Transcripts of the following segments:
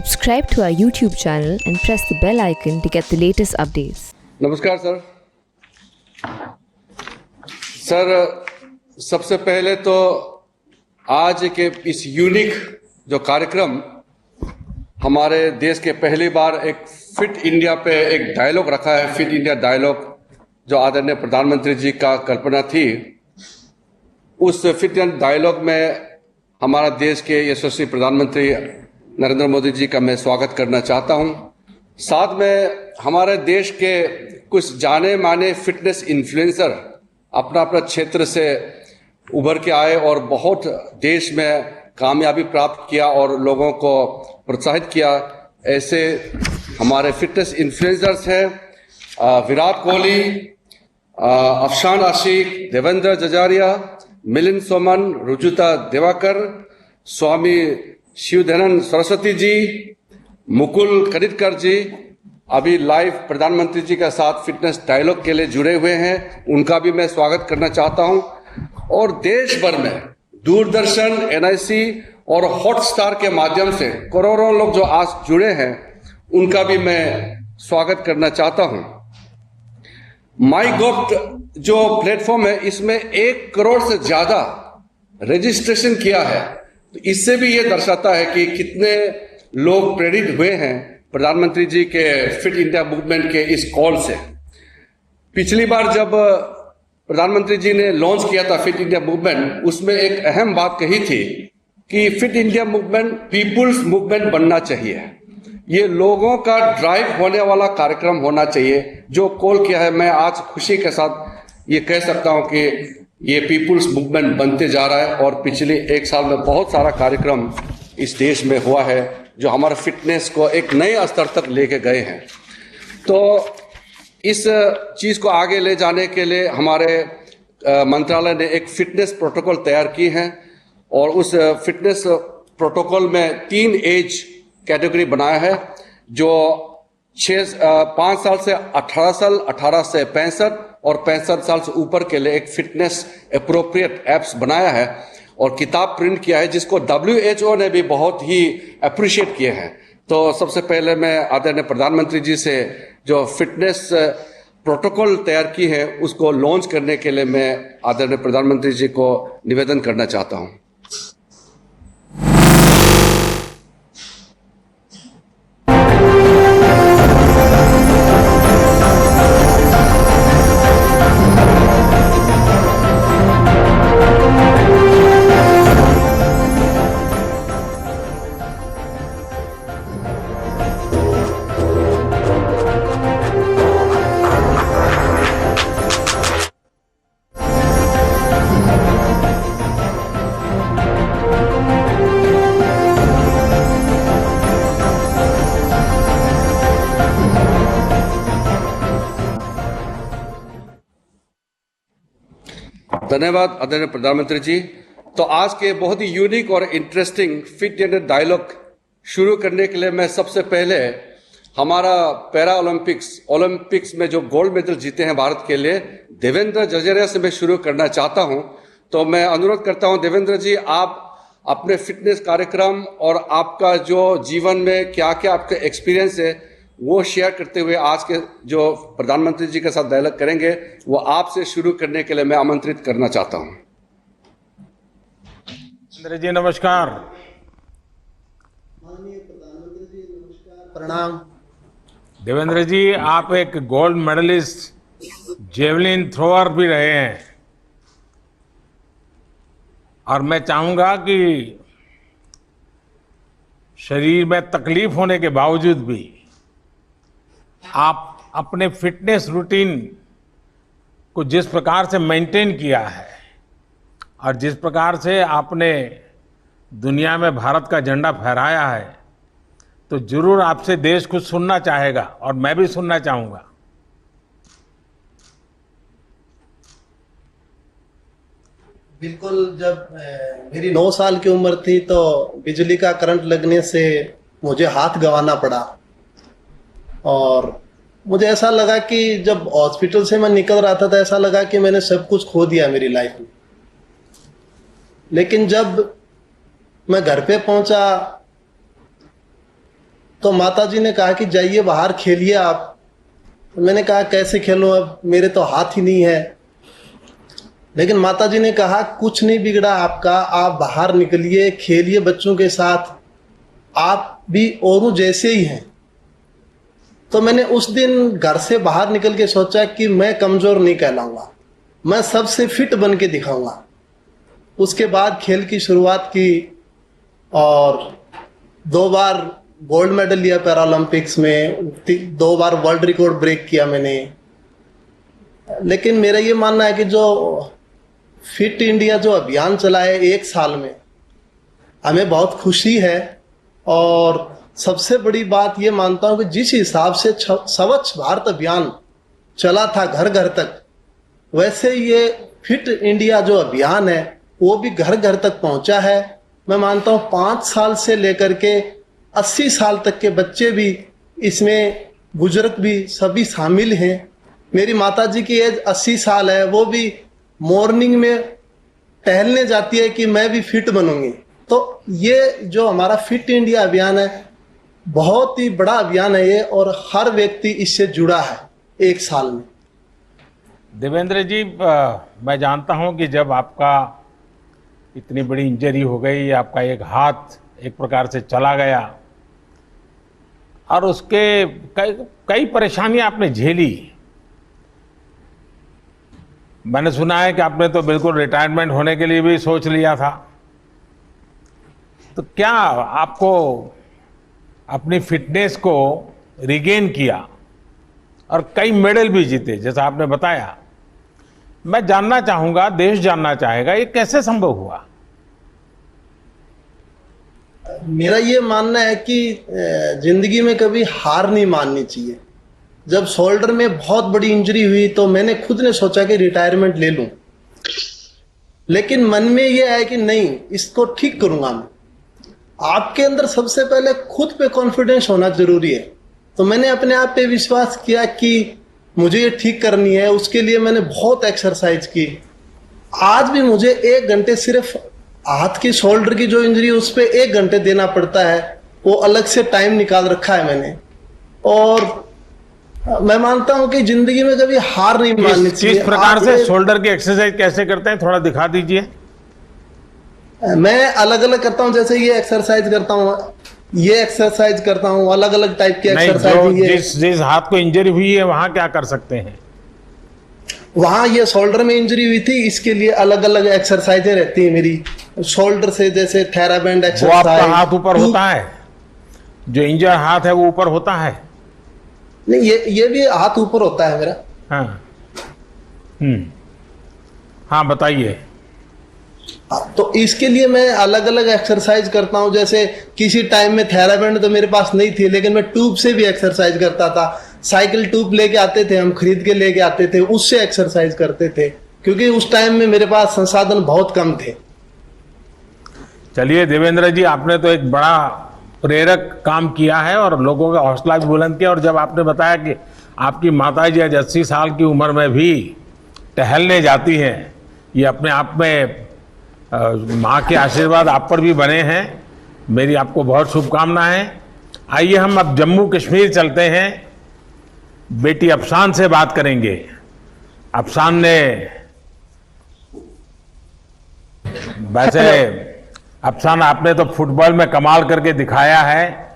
Subscribe to our YouTube channel and press the bell icon to get the latest updates. नमस्कार sir, सबसे पहले तो आज के इस यूनिक जो कार्यक्रम हमारे देश के पहली बार एक फिट इंडिया पे एक डायलॉग रखा है, फिट इंडिया डायलॉग जो आदरणीय प्रधानमंत्री जी का कल्पना थी। उस फिट इंडिया डायलॉग में हमारा देश के यशस्वी प्रधानमंत्री नरेंद्र मोदी जी का मैं स्वागत करना चाहता हूं। साथ में हमारे देश के कुछ जाने माने फिटनेस इन्फ्लुएंसर अपना अपना क्षेत्र से उभर के आए और बहुत देश में कामयाबी प्राप्त किया और लोगों को प्रोत्साहित किया। ऐसे हमारे फिटनेस इन्फ्लुएंसर्स हैं विराट कोहली, अफशान आशिक, देवेंद्र जजारिया, मिलिंद सोमन, रुजुता दिवाकर, स्वामी शिवधनन सरस्वती जी, मुकुल कनितकर जी अभी लाइव प्रधानमंत्री जी के साथ फिटनेस डायलॉग के लिए जुड़े हुए हैं, उनका भी मैं स्वागत करना चाहता हूं। और देश भर में दूरदर्शन, एनआईसी और हॉटस्टार के माध्यम से करोड़ों लोग जो आज जुड़े हैं उनका भी मैं स्वागत करना चाहता हूं। माई गॉव जो प्लेटफॉर्म है इसमें 1 करोड़ से ज्यादा रजिस्ट्रेशन किया है, तो इससे भी ये दर्शाता है कि कितने लोग प्रेरित हुए हैं प्रधानमंत्री जी के फिट इंडिया मूवमेंट के इस कॉल से। पिछली बार जब प्रधानमंत्री जी ने लॉन्च किया था फिट इंडिया मूवमेंट, उसमें एक अहम बात कही थी कि fit India movement people's movement बनना चाहिए, ये लोगों का ड्राइव होने वाला कार्यक्रम होना चाहिए। जो कॉल किया है, मैं आज खुशी के साथ ये कह सकता हूं कि ये पीपुल्स मूवमेंट बनते जा रहा है और पिछले 1 साल में बहुत सारा कार्यक्रम इस देश में हुआ है जो हमारे फिटनेस को एक नए स्तर तक लेके गए हैं। तो इस चीज को आगे ले जाने के लिए हमारे मंत्रालय ने एक फिटनेस प्रोटोकॉल तैयार की है और उस फिटनेस प्रोटोकॉल में 3 एज कैटेगरी बनाया है, जो 5 साल से 18 साल, 18 से 65 और 65 साल से ऊपर के लिए एक फिटनेस एप्रोप्रिएट एप्स बनाया है और किताब प्रिंट किया है जिसको WHO ने भी बहुत ही अप्रिशिएट किए हैं। तो सबसे पहले मैं आदरणीय प्रधानमंत्री जी से जो फिटनेस प्रोटोकॉल तैयार की है उसको लॉन्च करने के लिए मैं आदरणीय प्रधानमंत्री जी को निवेदन करना चाहता हूं। धन्यवाद आदरणीय प्रधानमंत्री जी। तो आज के बहुत ही यूनिक और इंटरेस्टिंग फिट इंडिया डायलॉग शुरू करने के लिए मैं सबसे पहले हमारा पैरा ओलंपिक्स में जो गोल्ड मेडल जीते हैं भारत के लिए, देवेंद्र जजारिया से मैं शुरू करना चाहता हूं। तो मैं अनुरोध करता हूं देवेंद्र जी, आप अपने फिटनेस कार्यक्रम और आपका जो जीवन में क्या क्या आपका एक्सपीरियंस है वो शेयर करते हुए आज के जो प्रधानमंत्री जी के साथ डायलॉग करेंगे वो आपसे शुरू करने के लिए मैं आमंत्रित करना चाहता हूं। देवेंद्र जी नमस्कार। माननीय प्रधानमंत्री जी नमस्कार, प्रणाम। देवेंद्र जी, आप एक गोल्ड मेडलिस्ट जेवलिन थ्रोअर भी रहे हैं और मैं चाहूंगा कि शरीर में तकलीफ होने के बावजूद भी आप अपने फिटनेस रूटीन को जिस प्रकार से मेंटेन किया है और जिस प्रकार से आपने दुनिया में भारत का झंडा फहराया है, तो जरूर आपसे देश कुछ सुनना चाहेगा और मैं भी सुनना चाहूंगा। बिल्कुल, जब मेरी 9 साल की उम्र थी तो बिजली का करंट लगने से मुझे हाथ गंवाना पड़ा और मुझे ऐसा लगा कि जब हॉस्पिटल से मैं निकल रहा था तो ऐसा लगा कि मैंने सब कुछ खो दिया मेरी लाइफ में। लेकिन जब मैं घर पे पहुंचा तो माताजी ने कहा कि जाइए बाहर खेलिए आप। मैंने कहा कैसे खेलूं, अब मेरे तो हाथ ही नहीं है। लेकिन माताजी ने कहा कुछ नहीं बिगड़ा आपका, आप बाहर निकलिए, खेलिए बच्चों के साथ, आप भी औरों जैसे ही हैं। तो मैंने उस दिन घर से बाहर निकल के सोचा कि मैं कमजोर नहीं कहलाऊंगा, मैं सबसे फिट बन के दिखाऊंगा। उसके बाद खेल की शुरुआत की और 2 बार गोल्ड मेडल लिया पैरालंपिक्स में, 2 बार वर्ल्ड रिकॉर्ड ब्रेक किया मैंने। लेकिन मेरा ये मानना है कि जो फिट इंडिया जो अभियान चला है 1 साल में, हमें बहुत खुशी है। और सबसे बड़ी बात ये मानता हूं कि जिस हिसाब से स्वच्छ भारत अभियान चला था घर घर तक, वैसे ये फिट इंडिया जो अभियान है वो भी घर घर तक पहुंचा है। मैं मानता हूं 5 साल से लेकर के 80 साल तक के बच्चे भी इसमें, बुजुर्ग भी सभी शामिल हैं। मेरी माताजी की एज 80 साल है, वो भी मॉर्निंग में टहलने जाती है कि मैं भी फिट बनूंगी। तो ये जो हमारा फिट इंडिया अभियान है बहुत ही बड़ा अभियान है ये, और हर व्यक्ति इससे जुड़ा है 1 साल में। देवेंद्र जी, मैं जानता हूं कि जब आपका इतनी बड़ी इंजरी हो गई, आपका एक हाथ एक प्रकार से चला गया और उसके कई परेशानियां आपने झेली। मैंने सुना है कि आपने तो बिल्कुल रिटायरमेंट होने के लिए भी सोच लिया था। तो क्या आपको अपनी फिटनेस को रिगेन किया और कई मेडल भी जीते जैसा आपने बताया। मैं जानना चाहूंगा, देश जानना चाहेगा, ये कैसे संभव हुआ? मेरा ये मानना है कि जिंदगी में कभी हार नहीं माननी चाहिए। जब शोल्डर में बहुत बड़ी इंजरी हुई तो मैंने खुद ने सोचा कि रिटायरमेंट ले लूं, लेकिन मन में ये है कि नहीं, इसको ठीक करूंगा मैं। आपके अंदर सबसे पहले खुद पे कॉन्फिडेंस होना जरूरी है। तो मैंने अपने आप पे विश्वास किया कि मुझे ये ठीक करनी है। उसके लिए मैंने बहुत एक्सरसाइज की। आज भी मुझे 1 घंटे सिर्फ हाथ की शोल्डर की जो इंजरी है उस पर 1 घंटे देना पड़ता है, वो अलग से टाइम निकाल रखा है मैंने। और मैं मानता हूं कि जिंदगी में कभी हार नहीं माननी चाहिए। किस प्रकार से शोल्डर की एक्सरसाइज कैसे करते हैं, थोड़ा दिखा दीजिए। मैं अलग अलग करता हूं, जैसे ये एक्सरसाइज करता हूं, ये एक्सरसाइज करता हूं, अलग अलग टाइप की एक्सरसाइज। जिस हाथ को इंजरी हुई है वहां क्या कर सकते हैं? वहां ये शोल्डर में इंजरी हुई थी, इसके लिए अलग अलग एक्सरसाइजें रहती है मेरी शोल्डर से, जैसे थेराबैंड एक्सरसाइज। वो आपका हाथ ऊपर होता है, जो इंजर हाथ है वो ऊपर होता है? नहीं, ये भी हाथ ऊपर होता है मेरा। हाँ, हाँ बताइए। तो इसके लिए मैं अलग अलग एक्सरसाइज करता हूं। जैसे किसी टाइम में थेराबैंड तो मेरे पास नहीं थी, लेकिन मैं ट्यूब से भी एक्सरसाइज करता था। साइकिल ट्यूब लेके आते थे, हम खरीद के लेके आते थे, उससे एक्सरसाइज करते थे, क्योंकि उस टाइम में मेरे पास संसाधन बहुत कम थे। चलिए देवेंद्र जी, आपने तो एक बड़ा प्रेरक काम किया है और लोगों का हौसला भी बुलंद किया। और जब आपने बताया कि आपकी माताजी आज 80 साल की उम्र में भी टहलने जाती हैं, ये अपने आप में माँ के आशीर्वाद आप पर भी बने हैं। मेरी आपको बहुत शुभकामनाएं। आइए हम अब जम्मू कश्मीर चलते हैं, बेटी अफसान से बात करेंगे। अफसान ने वैसे अफसान, आपने तो फुटबॉल में कमाल करके दिखाया है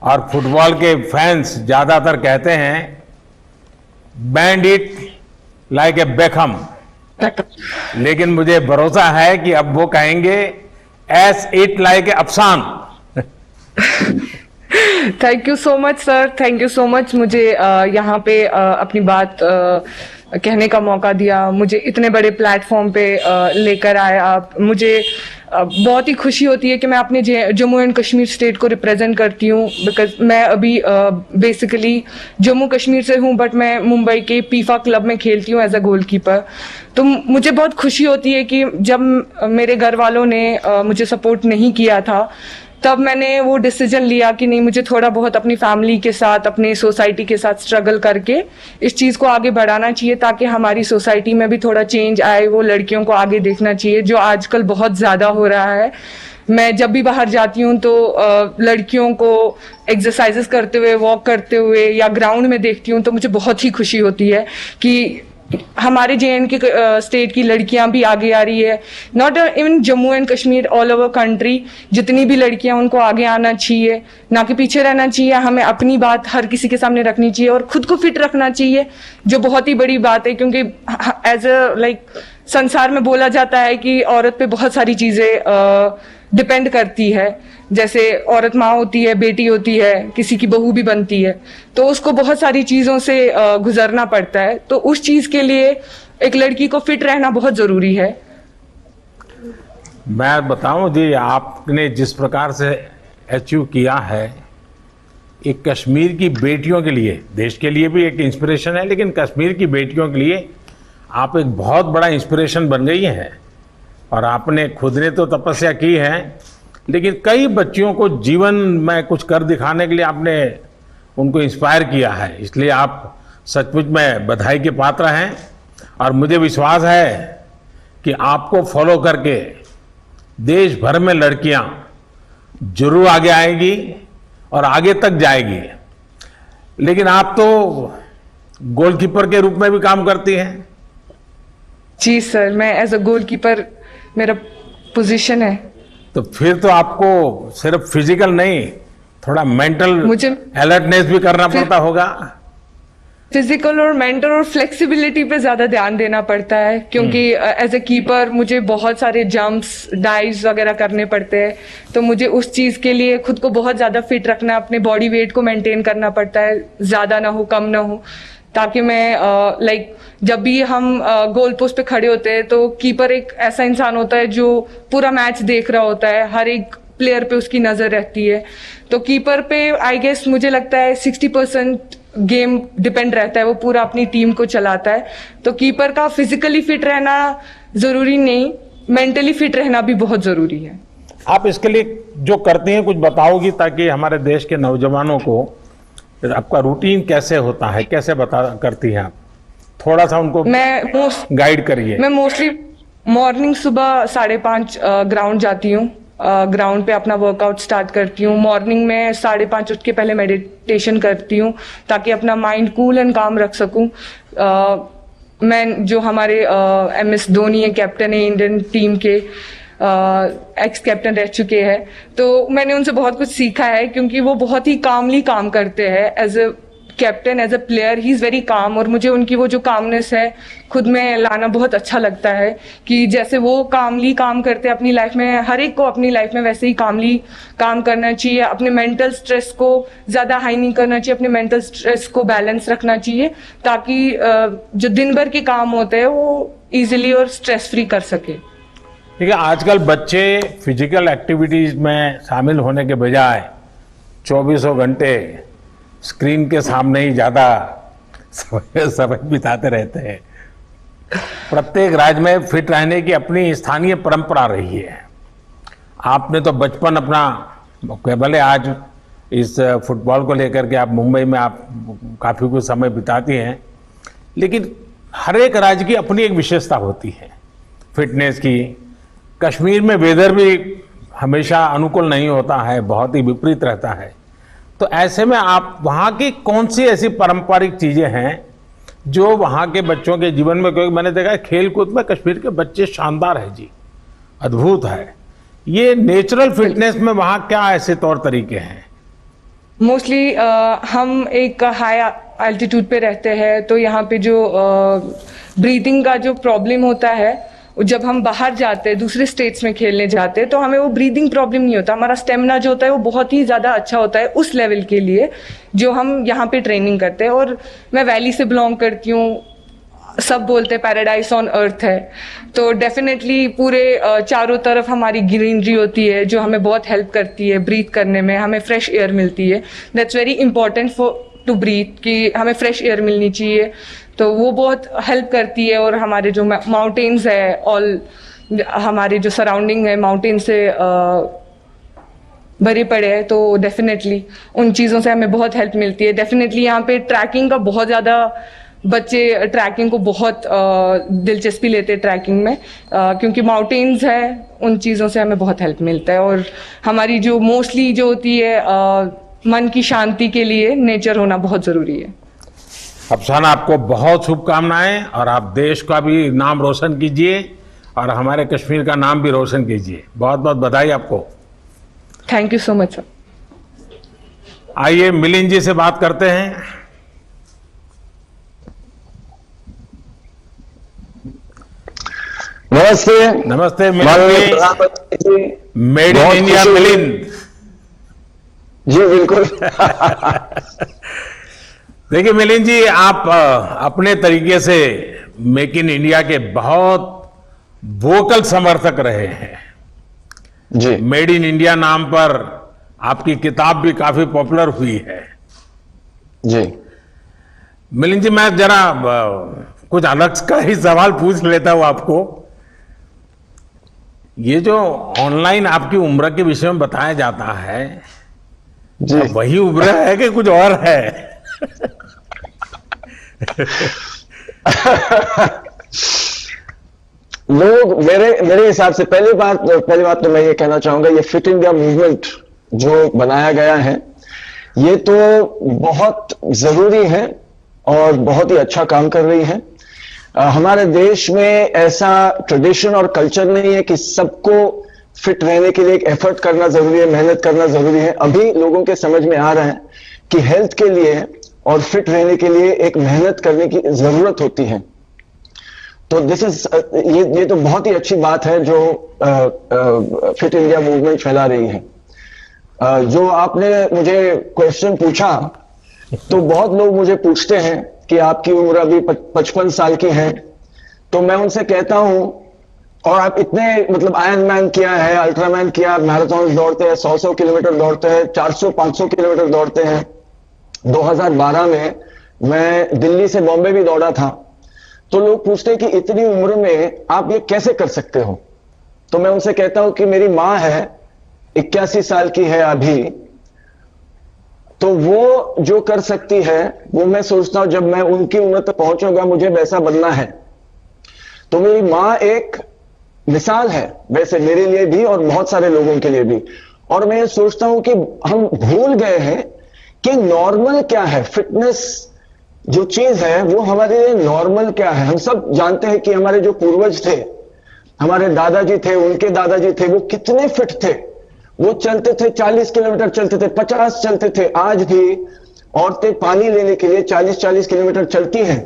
और फुटबॉल के फैंस ज्यादातर कहते हैं band it like a Beckham, लेकिन मुझे भरोसा है कि अब वो कहेंगे S it like a Afsan. Thank you so much sir, thank you so much. मुझे यहाँ पे अपनी बात कहने का मौका दिया, मुझे इतने बड़े प्लेटफॉर्म पे लेकर आए आप। मुझे बहुत ही खुशी होती है कि मैं अपने जम्मू एंड कश्मीर स्टेट को रिप्रेजेंट करती हूँ, बिकॉज मैं अभी बेसिकली जम्मू कश्मीर से हूँ, बट मैं मुंबई के पीफा क्लब में खेलती हूँ एज अ गोलकीपर। तो मुझे बहुत खुशी होती है कि जब मेरे घर वालों ने मुझे सपोर्ट नहीं किया था, तब मैंने वो डिसीजन लिया कि नहीं, मुझे थोड़ा बहुत अपनी फैमिली के साथ, अपनी सोसाइटी के साथ स्ट्रगल करके इस चीज़ को आगे बढ़ाना चाहिए, ताकि हमारी सोसाइटी में भी थोड़ा चेंज आए। वो लड़कियों को आगे देखना चाहिए, जो आजकल बहुत ज़्यादा हो रहा है। मैं जब भी बाहर जाती हूँ तो लड़कियों को एक्सरसाइजेस करते हुए, वॉक करते हुए या ग्राउंड में देखती हूँ तो मुझे बहुत ही खुशी होती है कि हमारे JNK स्टेट की लड़कियां भी आगे आ रही है। Not even Jammu and Kashmir, all over country जितनी भी लड़कियां उनको आगे आना चाहिए, ना कि पीछे रहना चाहिए। हमें अपनी बात हर किसी के सामने रखनी चाहिए और खुद को फिट रखना चाहिए, जो बहुत ही बड़ी बात है, क्योंकि एज अ संसार में बोला जाता है कि औरत पे बहुत सारी चीजें डिपेंड करती है। जैसे औरत माँ होती है, बेटी होती है, किसी की बहू भी बनती है, तो उसको बहुत सारी चीजों से गुजरना पड़ता है। तो उस चीज के लिए एक लड़की को फिट रहना बहुत जरूरी है। मैं बताऊं जी, आपने जिस प्रकार से अचीव किया है, एक कश्मीर की बेटियों के लिए, देश के लिए भी एक इंस्पिरेशन है, लेकिन कश्मीर की बेटियों के लिए आप एक बहुत बड़ा इंस्पिरेशन बन गई हैं। और आपने खुद ने तो तपस्या की है, लेकिन कई बच्चियों को जीवन में कुछ कर दिखाने के लिए आपने उनको इंस्पायर किया है। इसलिए आप सचमुच में बधाई के पात्र हैं और मुझे विश्वास है कि आपको फॉलो करके देश भर में लड़कियां जरूर आगे आएंगी और आगे तक जाएगी। लेकिन आप तो गोलकीपर के रूप में भी काम करती हैं। जी सर, मैं एज अ गोलकीपर मेरा पोजीशन है। तो फिर तो आपको सिर्फ फिजिकल नहीं, थोड़ा मेंटल मुझे अलर्टनेस भी करना पड़ता होगा। फिजिकल और मेंटल और फ्लेक्सिबिलिटी पे ज्यादा ध्यान देना पड़ता है, क्योंकि एज ए कीपर मुझे बहुत सारे जंप्स, डाइव्स वगैरह करने पड़ते हैं। तो मुझे उस चीज के लिए खुद को बहुत ज्यादा फिट रखना, अपने बॉडी वेट को मेंटेन करना पड़ता है, ज्यादा ना हो कम ना हो, ताकि मैं जब भी हम गोल पोस्ट पे खड़े होते हैं तो कीपर एक ऐसा इंसान होता है जो पूरा मैच देख रहा होता है, हर एक प्लेयर पे उसकी नजर रहती है। तो कीपर पे आई गेस मुझे लगता है 60% गेम डिपेंड रहता है, वो पूरा अपनी टीम को चलाता है। तो कीपर का फिजिकली फिट रहना जरूरी नहीं, मेंटली फिट रहना भी बहुत जरूरी है। आप इसके लिए जो करती हैं कुछ बताओगी, ताकि हमारे देश के नौजवानों को आपका रूटीन कैसे होता है, कैसे करती हैं आप, थोड़ा सा उनको गाइड करिए। मैं मोस्टली मॉर्निंग सुबह 5:30 ग्राउंड जाती हूँ। ग्राउंड पे अपना वर्कआउट स्टार्ट करती हूँ। मॉर्निंग में 5:30 उठ के पहले मेडिटेशन करती हूँ, ताकि अपना माइंड कूल एंड काम रख सकूँ। मैं जो हमारे MS धोनी है, कैप्टन है इंडियन टीम के, एक्स कैप्टन रह चुके हैं, तो मैंने उनसे बहुत कुछ सीखा है, क्योंकि वो बहुत ही कामली काम करते हैं। As a captain, as a player, he is very calm, और मुझे उनकी वो जो कामनेस है खुद में लाना बहुत अच्छा लगता है, कि जैसे वो कामली काम करते हैं अपनी लाइफ में, हर एक को अपनी लाइफ में वैसे ही कामली काम करना चाहिए। अपने मेंटल स्ट्रेस को ज्यादा हाई नहीं करना चाहिए, अपने मेंटल स्ट्रेस को बैलेंस रखना चाहिए, ताकि जो दिन भर के काम होते हैं वो इजिली और स्ट्रेस फ्री कर सके। ठीक है, आजकल बच्चे फिजिकल एक्टिविटीज में शामिल होने के बजाय 24 घंटे स्क्रीन के सामने ही ज्यादा समय बिताते रहते हैं। प्रत्येक राज्य में फिट रहने की अपनी स्थानीय परंपरा रही है। आपने तो बचपन अपना, भले आज इस फुटबॉल को लेकर के आप मुंबई में आप काफी कुछ समय बिताती हैं, लेकिन हर एक राज्य की अपनी एक विशेषता होती है फिटनेस की। कश्मीर में वेदर भी हमेशा अनुकूल नहीं होता है, बहुत ही विपरीत रहता है। तो ऐसे में आप वहाँ की कौन सी ऐसी पारंपरिक चीजें हैं जो वहाँ के बच्चों के जीवन में, क्योंकि मैंने देखा है खेल कूद में कश्मीर के बच्चे शानदार है जी, अद्भुत है। ये नेचुरल फिटनेस में वहाँ क्या ऐसे तौर तरीके हैं? मोस्टली हम एक हाई एल्टीट्यूड पे रहते हैं, तो यहाँ पे जो ब्रीथिंग का जो प्रॉब्लम होता है, जब हम बाहर जाते हैं, दूसरे स्टेट्स में खेलने जाते हैं, तो हमें वो ब्रीदिंग प्रॉब्लम नहीं होता। हमारा स्टेमिना जो होता है वो बहुत ही ज़्यादा अच्छा होता है उस लेवल के लिए जो हम यहाँ पे ट्रेनिंग करते हैं। और मैं वैली से बिलोंग करती हूँ, सब बोलते हैं पैराडाइज ऑन अर्थ है, तो डेफिनेटली पूरे चारों तरफ हमारी ग्रीनरी होती है जो हमें बहुत हेल्प करती है ब्रीथ करने में, हमें फ्रेश एयर मिलती है। That's very important for to breathe, कि हमें फ्रेश एयर मिलनी चाहिए, तो वो बहुत हेल्प करती है। और हमारे जो माउंटेन्स है, ऑल हमारे जो सराउंडिंग है माउंटेन से भरे पड़े हैं, तो डेफिनेटली उन चीज़ों से हमें बहुत हेल्प मिलती है। डेफिनेटली यहाँ पे ट्रैकिंग का बहुत ज़्यादा बच्चे ट्रैकिंग को बहुत दिलचस्पी लेते हैं ट्रैकिंग में, क्योंकि माउंटेन्स है, उन चीज़ों से हमें बहुत हेल्प मिलता है। और हमारी जो मोस्टली जो होती है मन की शांति के लिए नेचर होना बहुत ज़रूरी है। अफसाना, आपको बहुत शुभकामनाएं और आप देश का भी नाम रोशन कीजिए और हमारे कश्मीर का नाम भी रोशन कीजिए। बहुत बहुत बधाई आपको। Thank you so much sir. आइए मिलिंद जी से बात करते हैं। नमस्ते। नमस्ते माननीय मिलिंद प्रधानमंत्री जी, जी, मेड इन बहुत इंडिया खुशी हुई। मिलिंद। जी बिल्कुल। देखिए मिलिंद जी, आप अपने तरीके से मेक इन इंडिया के बहुत वोकल समर्थक रहे हैं। जी मेड इन इंडिया नाम पर आपकी किताब भी काफी पॉपुलर हुई है। जी मिलिंद जी, मैं जरा कुछ अलग का ही सवाल पूछ लेता हूं आपको। ये जो ऑनलाइन आपकी उम्र के विषय में बताया जाता है, जी वही उम्र है कि कुछ और है? लोग मेरे हिसाब से पहली बात तो मैं ये कहना चाहूंगा, ये फिट इंडिया मूवमेंट जो बनाया गया है ये तो बहुत जरूरी है और बहुत ही अच्छा काम कर रही है। हमारे देश में ऐसा ट्रेडिशन और कल्चर नहीं है कि सबको फिट रहने के लिए एक एफर्ट करना जरूरी है, मेहनत करना जरूरी है। अभी लोगों के समझ में आ रहा है कि हेल्थ के लिए और फिट रहने के लिए एक मेहनत करने की जरूरत होती है। तो ये तो बहुत ही अच्छी बात है जो फिट इंडिया मूवमेंट फैला रही है। जो आपने मुझे क्वेश्चन पूछा, तो बहुत लोग मुझे पूछते हैं कि आपकी उम्र अभी 55 साल की है, तो मैं उनसे कहता हूं, और आप इतने मतलब आयरन मैन किया है, अल्ट्रामैन किया, मैराथन दौड़ते हैं, 100 किलोमीटर दौड़ते हैं, 400-500 किलोमीटर दौड़ते हैं। 2012 में मैं दिल्ली से बॉम्बे भी दौड़ा था। तो लोग पूछते हैं कि इतनी उम्र में आप ये कैसे कर सकते हो? तो मैं उनसे कहता हूं कि मेरी मां है, 81 साल की है अभी, तो वो जो कर सकती है वो मैं सोचता हूं जब मैं उनकी उम्र तक पहुंचूंगा मुझे वैसा बनना है। तो मेरी मां एक मिसाल है वैसे मेरे लिए भी और बहुत सारे लोगों के लिए भी। और मैं ये सोचता हूं कि हम भूल गए हैं कि नॉर्मल क्या है। फिटनेस जो चीज है वो हमारे लिए नॉर्मल क्या है। हम सब जानते हैं कि हमारे जो पूर्वज थे, हमारे दादाजी थे, उनके दादाजी थे, वो कितने फिट थे। वो चलते थे, 40 किलोमीटर चलते थे, 50 चलते थे। आज भी औरतें पानी लेने के लिए 40-40 किलोमीटर चलती हैं,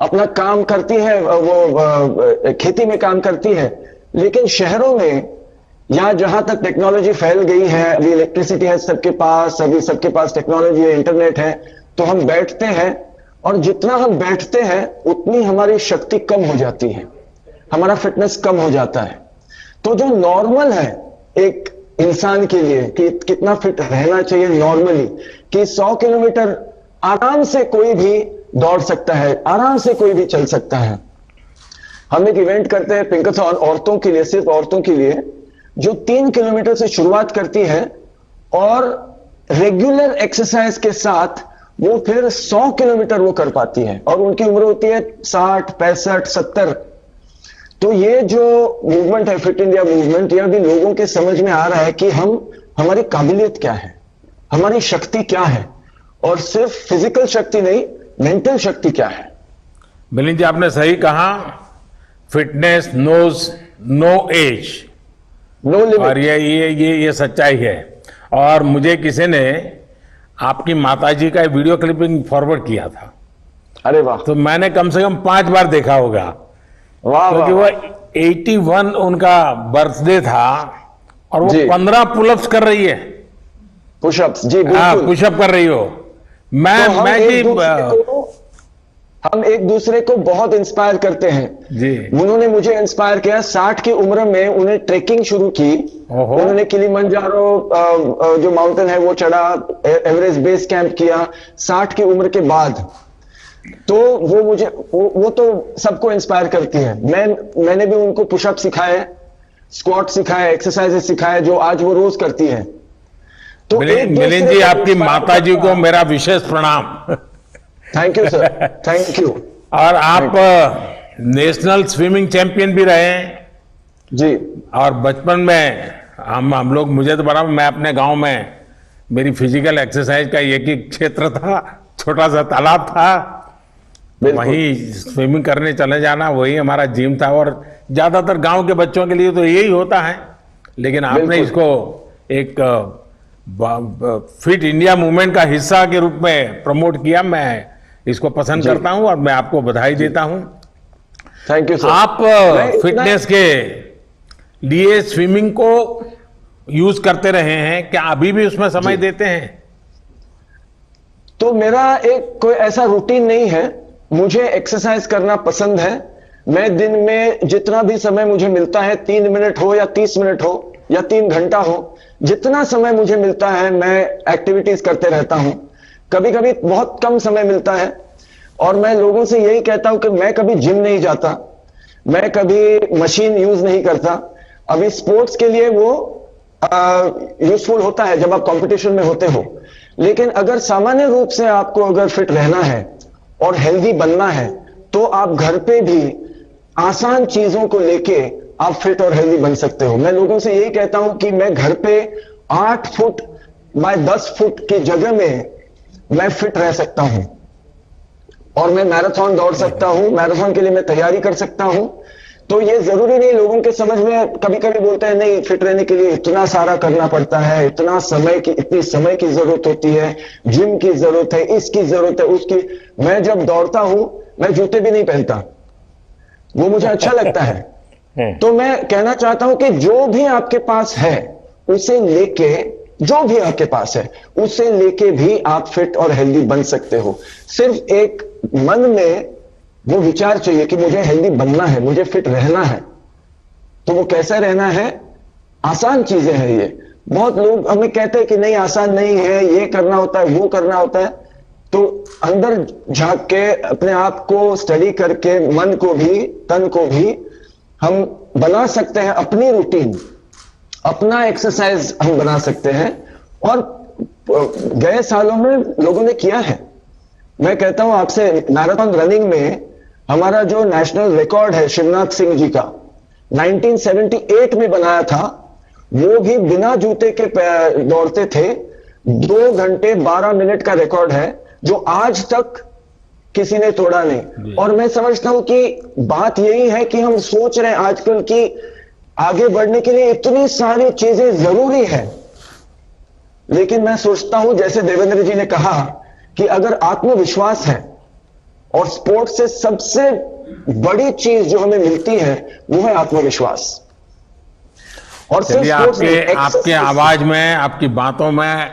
अपना काम करती है, वो खेती में काम करती है। लेकिन शहरों में या जहां तक टेक्नोलॉजी फैल गई है, अभी इलेक्ट्रिसिटी है सबके पास, अभी सबके पास टेक्नोलॉजी है, इंटरनेट है, तो हम बैठते हैं और जितना हम बैठते हैं उतनी हमारी शक्ति कम हो जाती है, हमारा फिटनेस कम हो जाता है। तो जो नॉर्मल है एक इंसान के लिए कि कितना फिट रहना चाहिए नॉर्मली, कि 100 किलोमीटर आराम से कोई भी दौड़ सकता है, आराम से कोई भी चल सकता है। हम एक इवेंट करते हैं पिंकाथॉन औरतों के लिए, सिर्फ औरतों के लिए, जो 3 किलोमीटर से शुरुआत करती है और रेगुलर एक्सरसाइज के साथ वो फिर 100 किलोमीटर वो कर पाती है, और उनकी उम्र होती है 60, 65, 70। तो ये जो मूवमेंट है फिट इंडिया मूवमेंट, ये अभी लोगों के समझ में आ रहा है कि हमारी काबिलियत क्या है, हमारी शक्ति क्या है, और सिर्फ फिजिकल शक्ति नहीं, मेंटल शक्ति क्या है। मिलिंद जी, आपने सही कहा, fitness knows no age, no limit. और ये सच्चाई है। और मुझे किसी ने आपकी माताजी का वीडियो क्लिपिंग फॉरवर्ड किया था, अरे वाह, तो मैंने कम से कम 5 बार देखा होगा, वाह क्योंकि वाह, वो 81 उनका बर्थडे था और वो जी। 15 पुलअप्स कर रही है। पुशअप्स, जी हाँ, बिल्कुल। पुशअप कर रही हो। तो मैं हम एक दूसरे को बहुत इंस्पायर करते हैं जी। उन्होंने मुझे इंस्पायर किया। 60 की उम्र में उन्हें ट्रेकिंग शुरू की। ओहो। उन्होंने किलिमंजारो जो माउंटेन है वो चढ़ा, एवरेस्ट बेस कैंप किया 60 की उम्र के बाद। तो वो मुझे वो तो सबको इंस्पायर करती है। मैंने भी उनको पुशअप सिखाए, स्क्वाट सिखाए, एक्सरसाइजेस सिखाए, जो आज वो रोज करती है। तो मिलिंद जी, आपकी माताजी को मेरा विशेष प्रणाम। Thank you sir, thank you. और आप नेशनल स्विमिंग चैंपियन भी रहे हैं। जी। और बचपन में हम लोग, मुझे तो बड़ा, मैं अपने गांव में, मेरी फिजिकल एक्सरसाइज का एक ही क्षेत्र था, छोटा सा तालाब था, वहीं स्विमिंग करने चले जाना, वही हमारा जिम था। और ज्यादातर गांव के बच्चों के लिए तो यही होता है, लेकिन आपने इसको एक फिट इंडिया मूवमेंट का हिस्सा के रूप में प्रमोट किया। मैं इसको पसंद करता हूं और मैं आपको बधाई देता हूं। Thank you sir. आप फिटनेस के लिए स्विमिंग को यूज करते रहे हैं, क्या अभी भी उसमें समय देते हैं? तो मेरा एक कोई ऐसा रूटीन नहीं है, मुझे एक्सरसाइज करना पसंद है। मैं दिन में जितना भी समय मुझे मिलता है, 3 मिनट हो या 30 मिनट हो या 3 घंटा हो, जितना समय मुझे मिलता है मैं एक्टिविटीज करते रहता हूं। कभी कभी बहुत कम समय मिलता है और मैं लोगों से यही कहता हूं कि मैं कभी जिम नहीं जाता, मैं कभी मशीन यूज नहीं करता। अभी स्पोर्ट्स के लिए वो यूजफुल होता है जब आप कंपटीशन में होते हो, लेकिन अगर सामान्य रूप से आपको अगर फिट रहना है और हेल्दी बनना है तो आप घर पे भी आसान चीजों को लेके आप फिट और हेल्दी बन सकते हो। मैं लोगों से यही कहता हूं कि मैं घर पे 8 फुट बाय 10 फुट की जगह में मैं फिट रह सकता हूं और मैं मैराथन दौड़ सकता हूं, मैराथन के लिए मैं तैयारी कर सकता हूं। तो ये जरूरी नहीं, लोगों के समझ में कभी कभी बोलते हैं नहीं, फिट रहने के लिए इतना सारा करना पड़ता है, इतना समय की, इतनी समय की जरूरत होती है, जिम की जरूरत है, इसकी जरूरत है, उसकी। मैं जब दौड़ता हूं मैं जूते भी नहीं पहनता, वो मुझे अच्छा लगता है। तो मैं कहना चाहता हूं कि जो भी आपके पास है उसे लेके, जो भी आपके पास है उसे लेके भी आप फिट और हेल्दी बन सकते हो। सिर्फ एक मन में वो विचार चाहिए कि मुझे हेल्दी बनना है, मुझे फिट रहना है। तो वो कैसे रहना है? आसान चीजें हैं ये। बहुत लोग हमें कहते हैं कि नहीं आसान नहीं है, ये करना होता है, वो करना होता है। तो अंदर झांक के अपने आप को स्टडी करके मन को भी तन को भी हम बना सकते हैं, अपनी रूटीन, अपना एक्सरसाइज हम बना सकते हैं। और गए सालों में लोगों ने किया है। मैं कहता हूं आपसे, मैराथन रनिंग में हमारा जो नेशनल रिकॉर्ड है शिवनाथ सिंह जी का 1978 में बनाया था, वो भी बिना जूते के दौड़ते थे। 2 घंटे 12 मिनट का रिकॉर्ड है जो आज तक किसी ने तोड़ा नहीं। और मैं समझता हूं कि बात यही है कि हम सोच रहे हैं आजकल की आगे बढ़ने के लिए इतनी सारी चीजें जरूरी है, लेकिन मैं सोचता हूं जैसे देवेंद्र जी ने कहा कि अगर आत्मविश्वास है, और स्पोर्ट्स से सबसे बड़ी चीज जो हमें मिलती है वो है आत्मविश्वास। और चलिए, आपके आवाज में, आपकी बातों में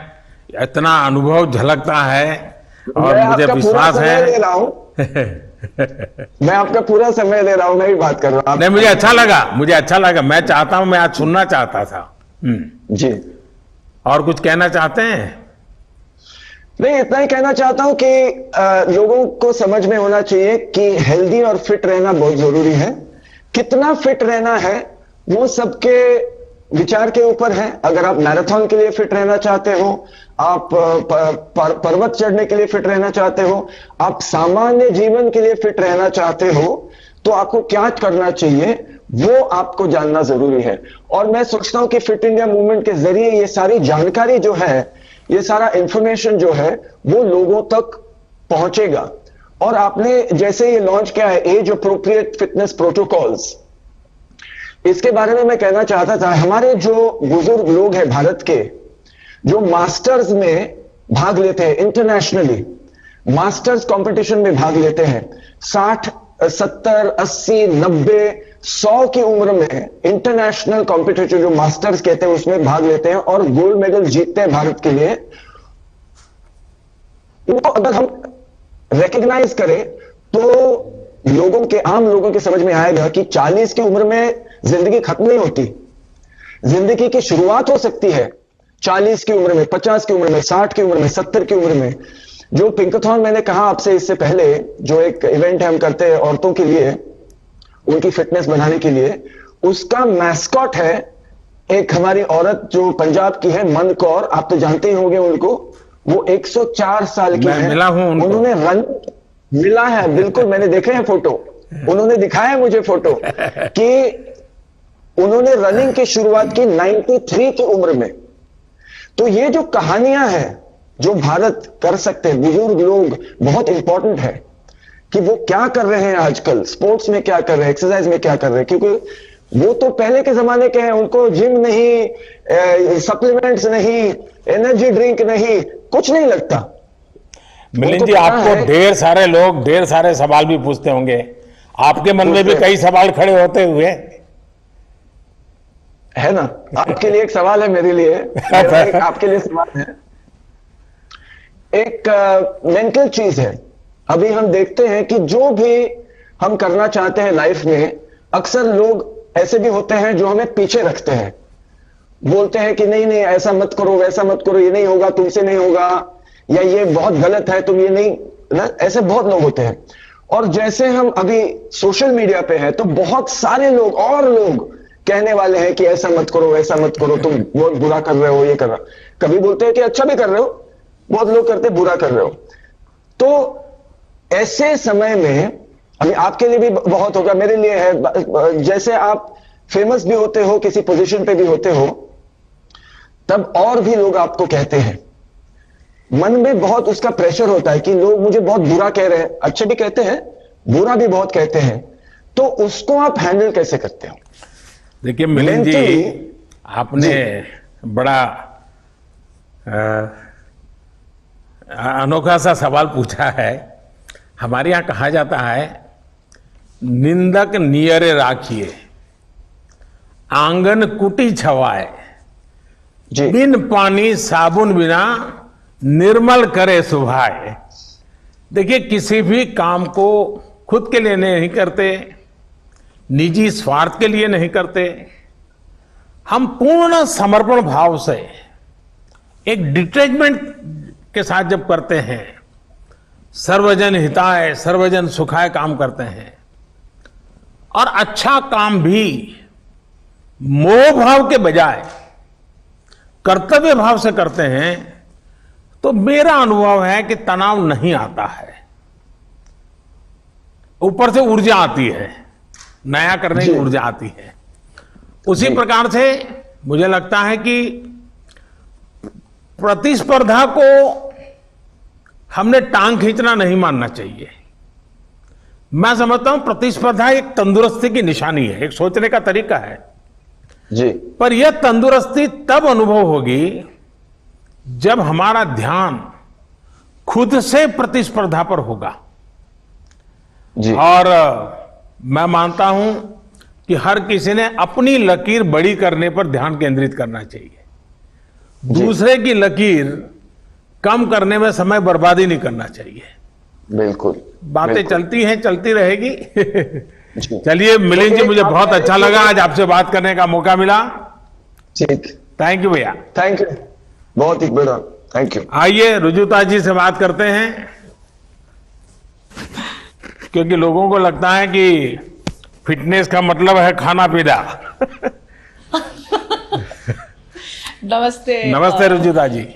इतना अनुभव झलकता है और मुझे विश्वास है। मैं आपका पूरा समय ले रहा हूं, मैं भी बात कर रहा हूं। नहीं, मुझे अच्छा लगा। मैं चाहता हूं, मैं आज सुनना चाहता था। जी। और कुछ कहना चाहते हैं? नहीं, इतना ही कहना चाहता हूं कि लोगों को समझ में होना चाहिए कि हेल्दी और फिट रहना बहुत जरूरी है। कितना फिट रहना है वो सबके विचार के ऊपर है। अगर आप मैराथन के लिए फिट रहना चाहते हो, आप पर्वत चढ़ने के लिए फिट रहना चाहते हो, आप सामान्य जीवन के लिए फिट रहना चाहते हो, तो आपको क्या करना चाहिए वो आपको जानना जरूरी है। और मैं सोचता हूं कि फिट इंडिया मूवमेंट के जरिए ये सारी जानकारी जो है, ये सारा इंफॉर्मेशन जो है वो लोगों तक पहुंचेगा। और आपने जैसे ये लॉन्च किया है एज अप्रोप्रिएट फिटनेस प्रोटोकॉल्स, इसके बारे में मैं कहना चाहता था। हमारे जो बुजुर्ग लोग हैं भारत के, जो मास्टर्स में भाग लेते हैं, इंटरनेशनली मास्टर्स कंपटीशन में भाग लेते हैं, 60, 70, 80, 90, 100 की उम्र में इंटरनेशनल कॉम्पिटिशन जो मास्टर्स कहते हैं उसमें भाग लेते हैं और गोल्ड मेडल जीतते हैं भारत के लिए। उनको अगर हम रिकॉग्नाइज करें तो लोगों के, आम लोगों के समझ में आएगा कि 40 की उम्र में जिंदगी खत्म नहीं होती, जिंदगी की शुरुआत हो सकती है 40 की उम्र में, 50 की उम्र में, 60 की उम्र में, 70 की उम्र में। जो पिंकाथॉन मैंने कहा आपसे इससे पहले, जो एक इवेंट हम करते हैं औरतों के लिए, उनकी फिटनेस बढ़ाने के लिए, उसका मैस्कॉट है एक हमारी औरत जो पंजाब की है, मन कौर, आप तो जानते ही होंगे उनको। वो 104 साल की मैं है। मिला हूं उनको। उन्होंने रन मिला है, बिल्कुल, मैंने देखे हैं फोटो, उन्होंने दिखाया है मुझे फोटो कि उन्होंने रनिंग की शुरुआत की 93 की उम्र में। तो ये जो कहानियां हैं जो भारत कर सकते हैं, बुजुर्ग लोग बहुत इंपॉर्टेंट है कि वो क्या कर रहे हैं आजकल, स्पोर्ट्स में क्या कर रहे हैं, एक्सरसाइज में क्या कर रहे हैं, क्योंकि वो तो पहले के जमाने के हैं, उनको जिम नहीं, सप्लीमेंट्स नहीं, एनर्जी ड्रिंक नहीं, कुछ नहीं लगता। मिलिंद जी, उनको पता आपको है- ढेर सारे लोग ढेर सारे सवाल भी पूछते होंगे, आपके मन में भी कई सवाल खड़े होते हुए है ना? आपके लिए एक सवाल है, मेरे लिए मेरा एक आपके लिए सवाल है। एक मेंटल चीज है। अभी हम देखते हैं कि जो भी हम करना चाहते हैं लाइफ में, अक्सर लोग ऐसे भी होते हैं जो हमें पीछे रखते हैं, बोलते हैं कि नहीं नहीं ऐसा मत करो, वैसा मत करो, ये नहीं होगा, तुमसे नहीं होगा, या ये बहुत गलत है, तुम ये नहीं ना, ऐसे बहुत लोग होते हैं। और जैसे हम अभी सोशल मीडिया पे हैं तो बहुत सारे लोग और लोग कहने वाले हैं कि ऐसा मत करो, वैसा मत करो, तुम बहुत बुरा कर रहे हो, ये कर रहा। कभी बोलते हैं कि अच्छा भी कर रहे हो, बहुत लोग करते बुरा कर रहे हो। तो ऐसे समय में अभी आपके लिए भी बहुत होगा, मेरे लिए है, जैसे आप फेमस भी होते हो, किसी पोजीशन पे भी होते हो, तब और भी लोग आपको कहते हैं, मन में बहुत उसका प्रेशर होता है कि लोग मुझे बहुत बुरा कह रहे हैं, अच्छे भी कहते हैं, बुरा भी बहुत कहते हैं, तो उसको आप हैंडल कैसे करते हो? देखिए मिलिंद जी, Mentally- आपने बड़ा अनोखा सा सवाल पूछा है। हमारे यहां कहा जाता है, निंदक नियरे राखिए, आंगन कुटी छवाए, जी बिन पानी साबुन बिना निर्मल करे सुभाए। देखिए, किसी भी काम को खुद के लिए नहीं करते, निजी स्वार्थ के लिए नहीं करते, हम पूर्ण समर्पण भाव से एक डिटैचमेंट के साथ जब करते हैं, सर्वजन हिताय सर्वजन सुखाय काम करते हैं, और अच्छा काम भी मोह भाव के बजाय कर्तव्य भाव से करते हैं, तो मेरा अनुभव है कि तनाव नहीं आता है, ऊपर से ऊर्जा आती है, नया करने की ऊर्जा आती है। उसी प्रकार से मुझे लगता है कि प्रतिस्पर्धा को हमने टांग खींचना नहीं मानना चाहिए। मैं समझता हूं प्रतिस्पर्धा एक तंदुरुस्ती की निशानी है, एक सोचने का तरीका है, जी पर यह तंदुरुस्ती तब अनुभव होगी जब हमारा ध्यान खुद से प्रतिस्पर्धा पर होगा। जी और मैं मानता हूं कि हर किसी ने अपनी लकीर बड़ी करने पर ध्यान केंद्रित करना चाहिए, दूसरे की लकीर कम करने में समय बर्बादी नहीं करना चाहिए। बिल्कुल, बातें बिल्कुल। चलती हैं, चलती रहेगी। जी। चलिए मिलिंद जी, तो मुझे बहुत अच्छा लगा आज आपसे बात करने का मौका मिला। ठीक, थैंक यू भैया। थैंक यू, बहुत ही बड़ा थैंक यू। आइए रुजुता जी से बात करते हैं, क्योंकि लोगों को लगता है कि फिटनेस का मतलब है खाना पीना। नमस्ते। नमस्ते रुजुता जी।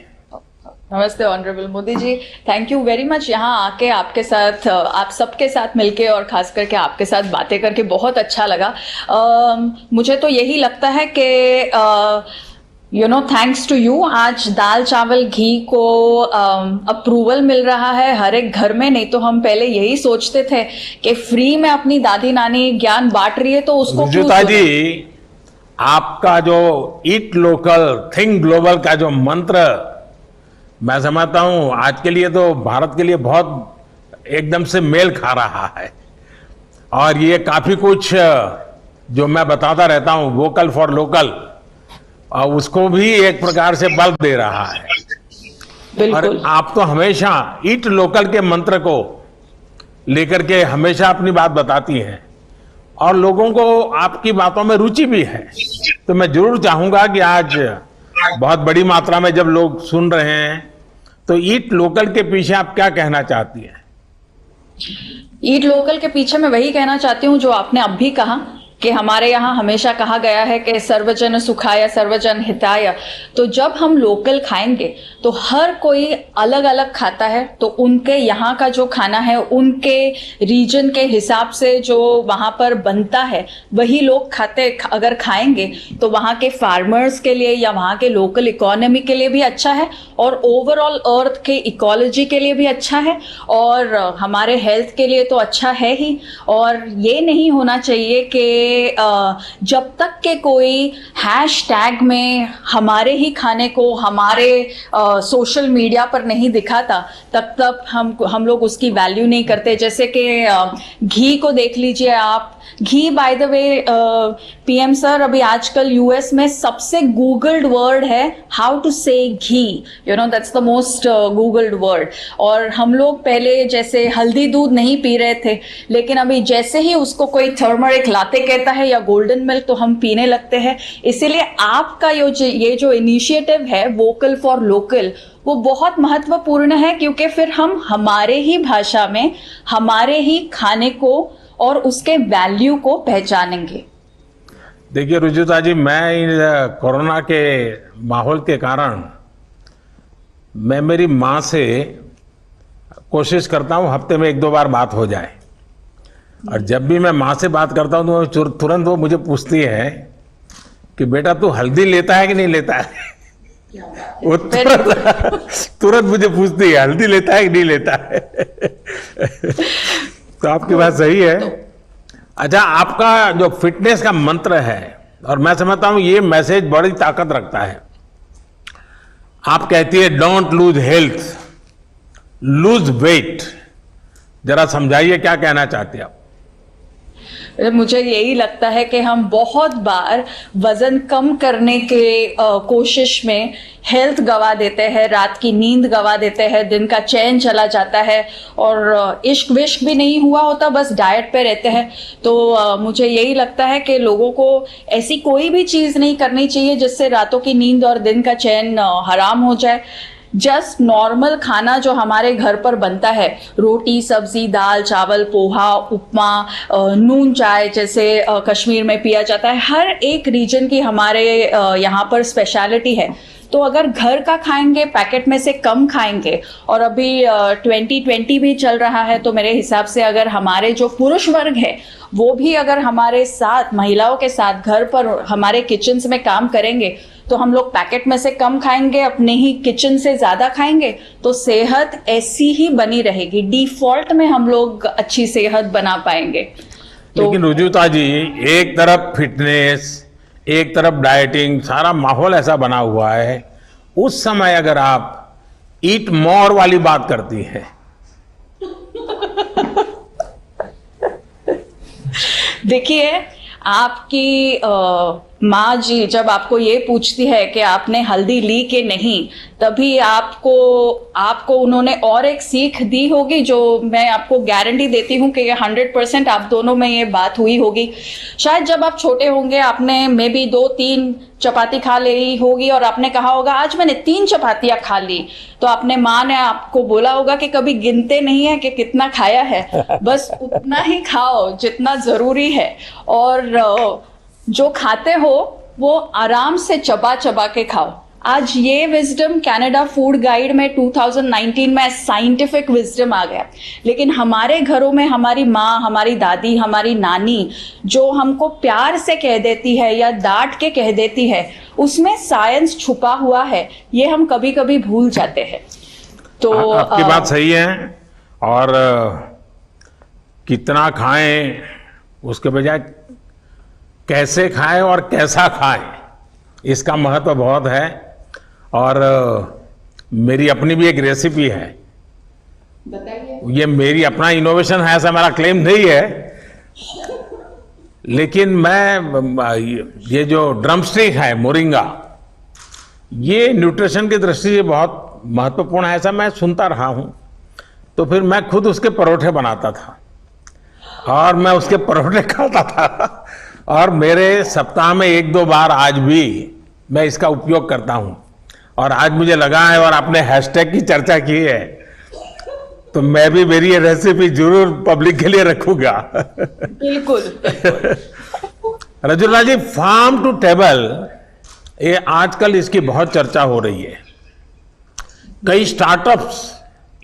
नमस्ते honourable Modi ji, thank you very much. यहाँ आके आपके साथ, आप सबके साथ मिलके और खास करके आपके साथ बातें करके बहुत अच्छा लगा। मुझे तो यही लगता है कि you know thanks to you आज दाल चावल घी को अप्रूवल मिल रहा है हर एक घर में। नहीं तो हम पहले यही सोचते थे कि फ्री में अपनी दादी नानी ज्ञान बांट रही है तो उसको क्यों रुजुता सुने? जी, आपका जो ईट लोकल थिंक ग्लोबल का जो मंत्र, मैं समझता हूं आज के लिए तो भारत के लिए बहुत एकदम से मेल खा रहा है। और ये काफी कुछ जो मैं बताता रहता हूं, वोकल फॉर लोकल, और उसको भी एक प्रकार से बल दे रहा है। और बिल्कुल आप तो हमेशा ईट लोकल के मंत्र को लेकर के हमेशा अपनी बात बताती हैं, और लोगों को आपकी बातों में रुचि भी है। तो मैं जरूर चाहूंगा कि आज बहुत बड़ी मात्रा में जब लोग सुन रहे हैं, तो ईट लोकल के पीछे आप क्या कहना चाहती हैं? ईट लोकल के पीछे मैं वही कहना चाहती हूँ जो आपने अब भी कहा कि हमारे यहाँ हमेशा कहा गया है कि सर्वजन सुखाय सर्वजन हिताय। तो जब हम लोकल खाएंगे तो हर कोई अलग अलग खाता है, तो उनके यहाँ का जो खाना है उनके रीजन के हिसाब से जो वहाँ पर बनता है वही लोग खाते। अगर खाएंगे तो वहाँ के फार्मर्स के लिए या वहाँ के लोकल इकोनॉमी के लिए भी अच्छा है, और ओवरऑल अर्थ के इकोलॉजी के लिए भी अच्छा है, और हमारे हेल्थ के लिए तो अच्छा है ही। और ये नहीं होना चाहिए कि जब तक के कोई हैशटैग में हमारे ही खाने को हमारे सोशल मीडिया पर नहीं दिखाता तब तक हम लोग उसकी वैल्यू नहीं करते। जैसे कि घी को देख लीजिए आप। Ghee, by the way PM sir, अभी आजकल यूएस में सबसे गूगल्ड वर्ड है how to say ghee, you know, that's the most googled word. और हम लोग पहले जैसे हल्दी दूध नहीं पी रहे थे, लेकिन अभी जैसे ही उसको कोई टर्मरिक लाते कहता है या गोल्डन मिल्क तो हम पीने लगते हैं। इसीलिए आपका ये जो इनिशिएटिव है वोकल फॉर लोकल, वो बहुत महत्वपूर्ण है, क्योंकि फिर हम हमारे ही भाषा में हमारे ही खाने को और उसके वैल्यू को पहचानेंगे। देखिए रुजुता जी, मैं कोरोना के माहौल के कारण मैं मेरी माँ से कोशिश करता हूँ हफ्ते में 1-2 बार बात हो जाए। और जब भी मैं माँ से बात करता हूँ तो तुरंत वो मुझे पूछती है कि बेटा तू हल्दी लेता है कि नहीं लेता है। वो तुरंत मुझे पूछती है हल्दी लेता है कि नहीं लेता है। तो आपकी बात सही है। अच्छा, आपका जो फिटनेस का मंत्र है, और मैं समझता हूं ये मैसेज बड़ी ताकत रखता है। आप कहती है don't lose health, lose weight. जरा समझाइए क्या कहना चाहते हैं आप। मुझे यही लगता है कि हम बहुत बार वजन कम करने के कोशिश में हेल्थ गवा देते हैं, रात की नींद गवा देते हैं, दिन का चैन चला जाता है, और इश्क विश्क भी नहीं हुआ होता, बस डाइट पे रहते हैं। तो मुझे यही लगता है कि लोगों को ऐसी कोई भी चीज़ नहीं करनी चाहिए जिससे रातों की नींद और दिन का चैन हराम हो जाए। जस्ट नॉर्मल खाना जो हमारे घर पर बनता है, रोटी सब्जी दाल चावल पोहा उपमा नून चाय जैसे कश्मीर में पिया जाता है, हर एक रीजन की हमारे यहाँ पर स्पेशलिटी है। तो अगर घर का खाएंगे, पैकेट में से कम खाएंगे, और अभी 2020 भी चल रहा है, तो मेरे हिसाब से अगर हमारे जो पुरुष वर्ग है वो भी अगर हमारे साथ महिलाओं के साथ घर पर हमारे किचन्स में काम करेंगे, तो हम लोग पैकेट में से कम खाएंगे, अपने ही किचन से ज्यादा खाएंगे, तो सेहत ऐसी ही बनी रहेगी। डिफॉल्ट में हम लोग अच्छी सेहत बना पाएंगे। तो लेकिन रुजुता जी, एक तरफ फिटनेस, एक तरफ डाइटिंग, सारा माहौल ऐसा बना हुआ है, उस समय अगर आप ईट मोर वाली बात करती हैं। देखिए, आपकी माँ जी जब आपको ये पूछती है कि आपने हल्दी ली कि नहीं, तभी आपको उन्होंने और एक सीख दी होगी, जो मैं आपको गारंटी देती हूँ कि 100% आप दोनों में ये बात हुई होगी। शायद जब आप छोटे होंगे आपने मे बी 2-3 चपाती खा ली होगी, और आपने कहा होगा आज मैंने 3 चपातियां खा ली, तो आपने माँ ने आपको बोला होगा कि कभी गिनते नहीं है कि कितना खाया है, बस उतना ही खाओ जितना जरूरी है, और जो खाते हो वो आराम से चबा चबा के खाओ। आज ये विजडम कनाडा फूड गाइड में 2019 में साइंटिफिक विजडम आ गया, लेकिन हमारे घरों में हमारी माँ, हमारी दादी, हमारी नानी जो हमको प्यार से कह देती है या डांट के कह देती है, उसमें साइंस छुपा हुआ है, ये हम कभी कभी भूल जाते हैं। तो आपकी बात सही है, और कितना खाएं उसके बजाय कैसे खाएं और कैसा खाएं, इसका महत्व बहुत है। और मेरी अपनी भी एक रेसिपी है, बताइए। ये मेरी अपना इनोवेशन है, ऐसा मेरा क्लेम नहीं है, लेकिन मैं ये जो ड्रमस्टिक है मोरिंगा, ये न्यूट्रिशन की दृष्टि से बहुत महत्वपूर्ण है, ऐसा मैं सुनता रहा हूँ। तो फिर मैं खुद उसके परोठे बनाता था और मैं उसके परोठे खाता था, और मेरे सप्ताह में 1-2 बार आज भी मैं इसका उपयोग करता हूँ। और आज मुझे लगा है, और आपने हैशटैग की चर्चा की है, तो मैं भी मेरी ये रेसिपी जरूर पब्लिक के लिए रखूंगा। बिल्कुल। रजुला जी, फार्म टू टेबल, ये आजकल इसकी बहुत चर्चा हो रही है। कई स्टार्टअप्स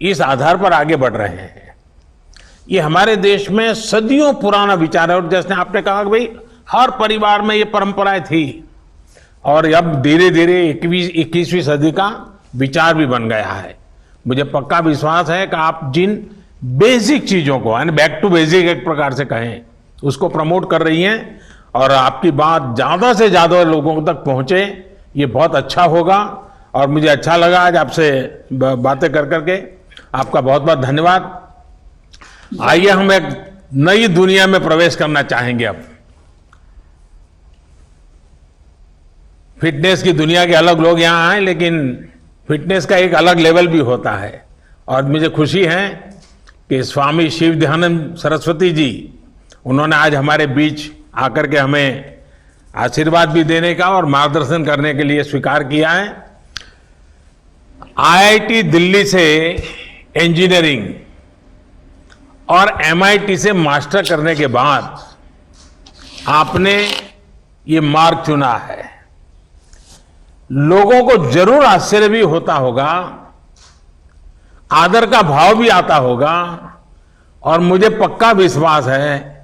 इस आधार पर आगे बढ़ रहे हैं। ये हमारे देश में सदियों पुराना विचार है, और जैसे आपने कहा कि भाई हर परिवार में ये परंपराएं थी, और अब धीरे धीरे 21वीं सदी का विचार भी बन गया है। मुझे पक्का विश्वास है कि आप जिन बेसिक चीजों को, यानी बैक टू बेसिक एक प्रकार से कहें, उसको प्रमोट कर रही हैं, और आपकी बात ज्यादा से ज्यादा लोगों तक पहुंचे, ये बहुत अच्छा होगा। और मुझे अच्छा लगा आज आपसे बातें कर करके। आपका बहुत बहुत धन्यवाद। आइए हम एक नई दुनिया में प्रवेश करना चाहेंगे। अब फिटनेस की दुनिया के अलग लोग यहां आए, लेकिन फिटनेस का एक अलग लेवल भी होता है। और मुझे खुशी है कि स्वामी शिव दयानंद सरस्वती जी, उन्होंने आज हमारे बीच आकर के हमें आशीर्वाद भी देने का और मार्गदर्शन करने के लिए स्वीकार किया है। आईआईटी दिल्ली से इंजीनियरिंग और एमआईटी से मास्टर करने के बाद आपने ये मार्ग चुना है। लोगों को जरूर आश्चर्य भी होता होगा, आदर का भाव भी आता होगा, और मुझे पक्का विश्वास है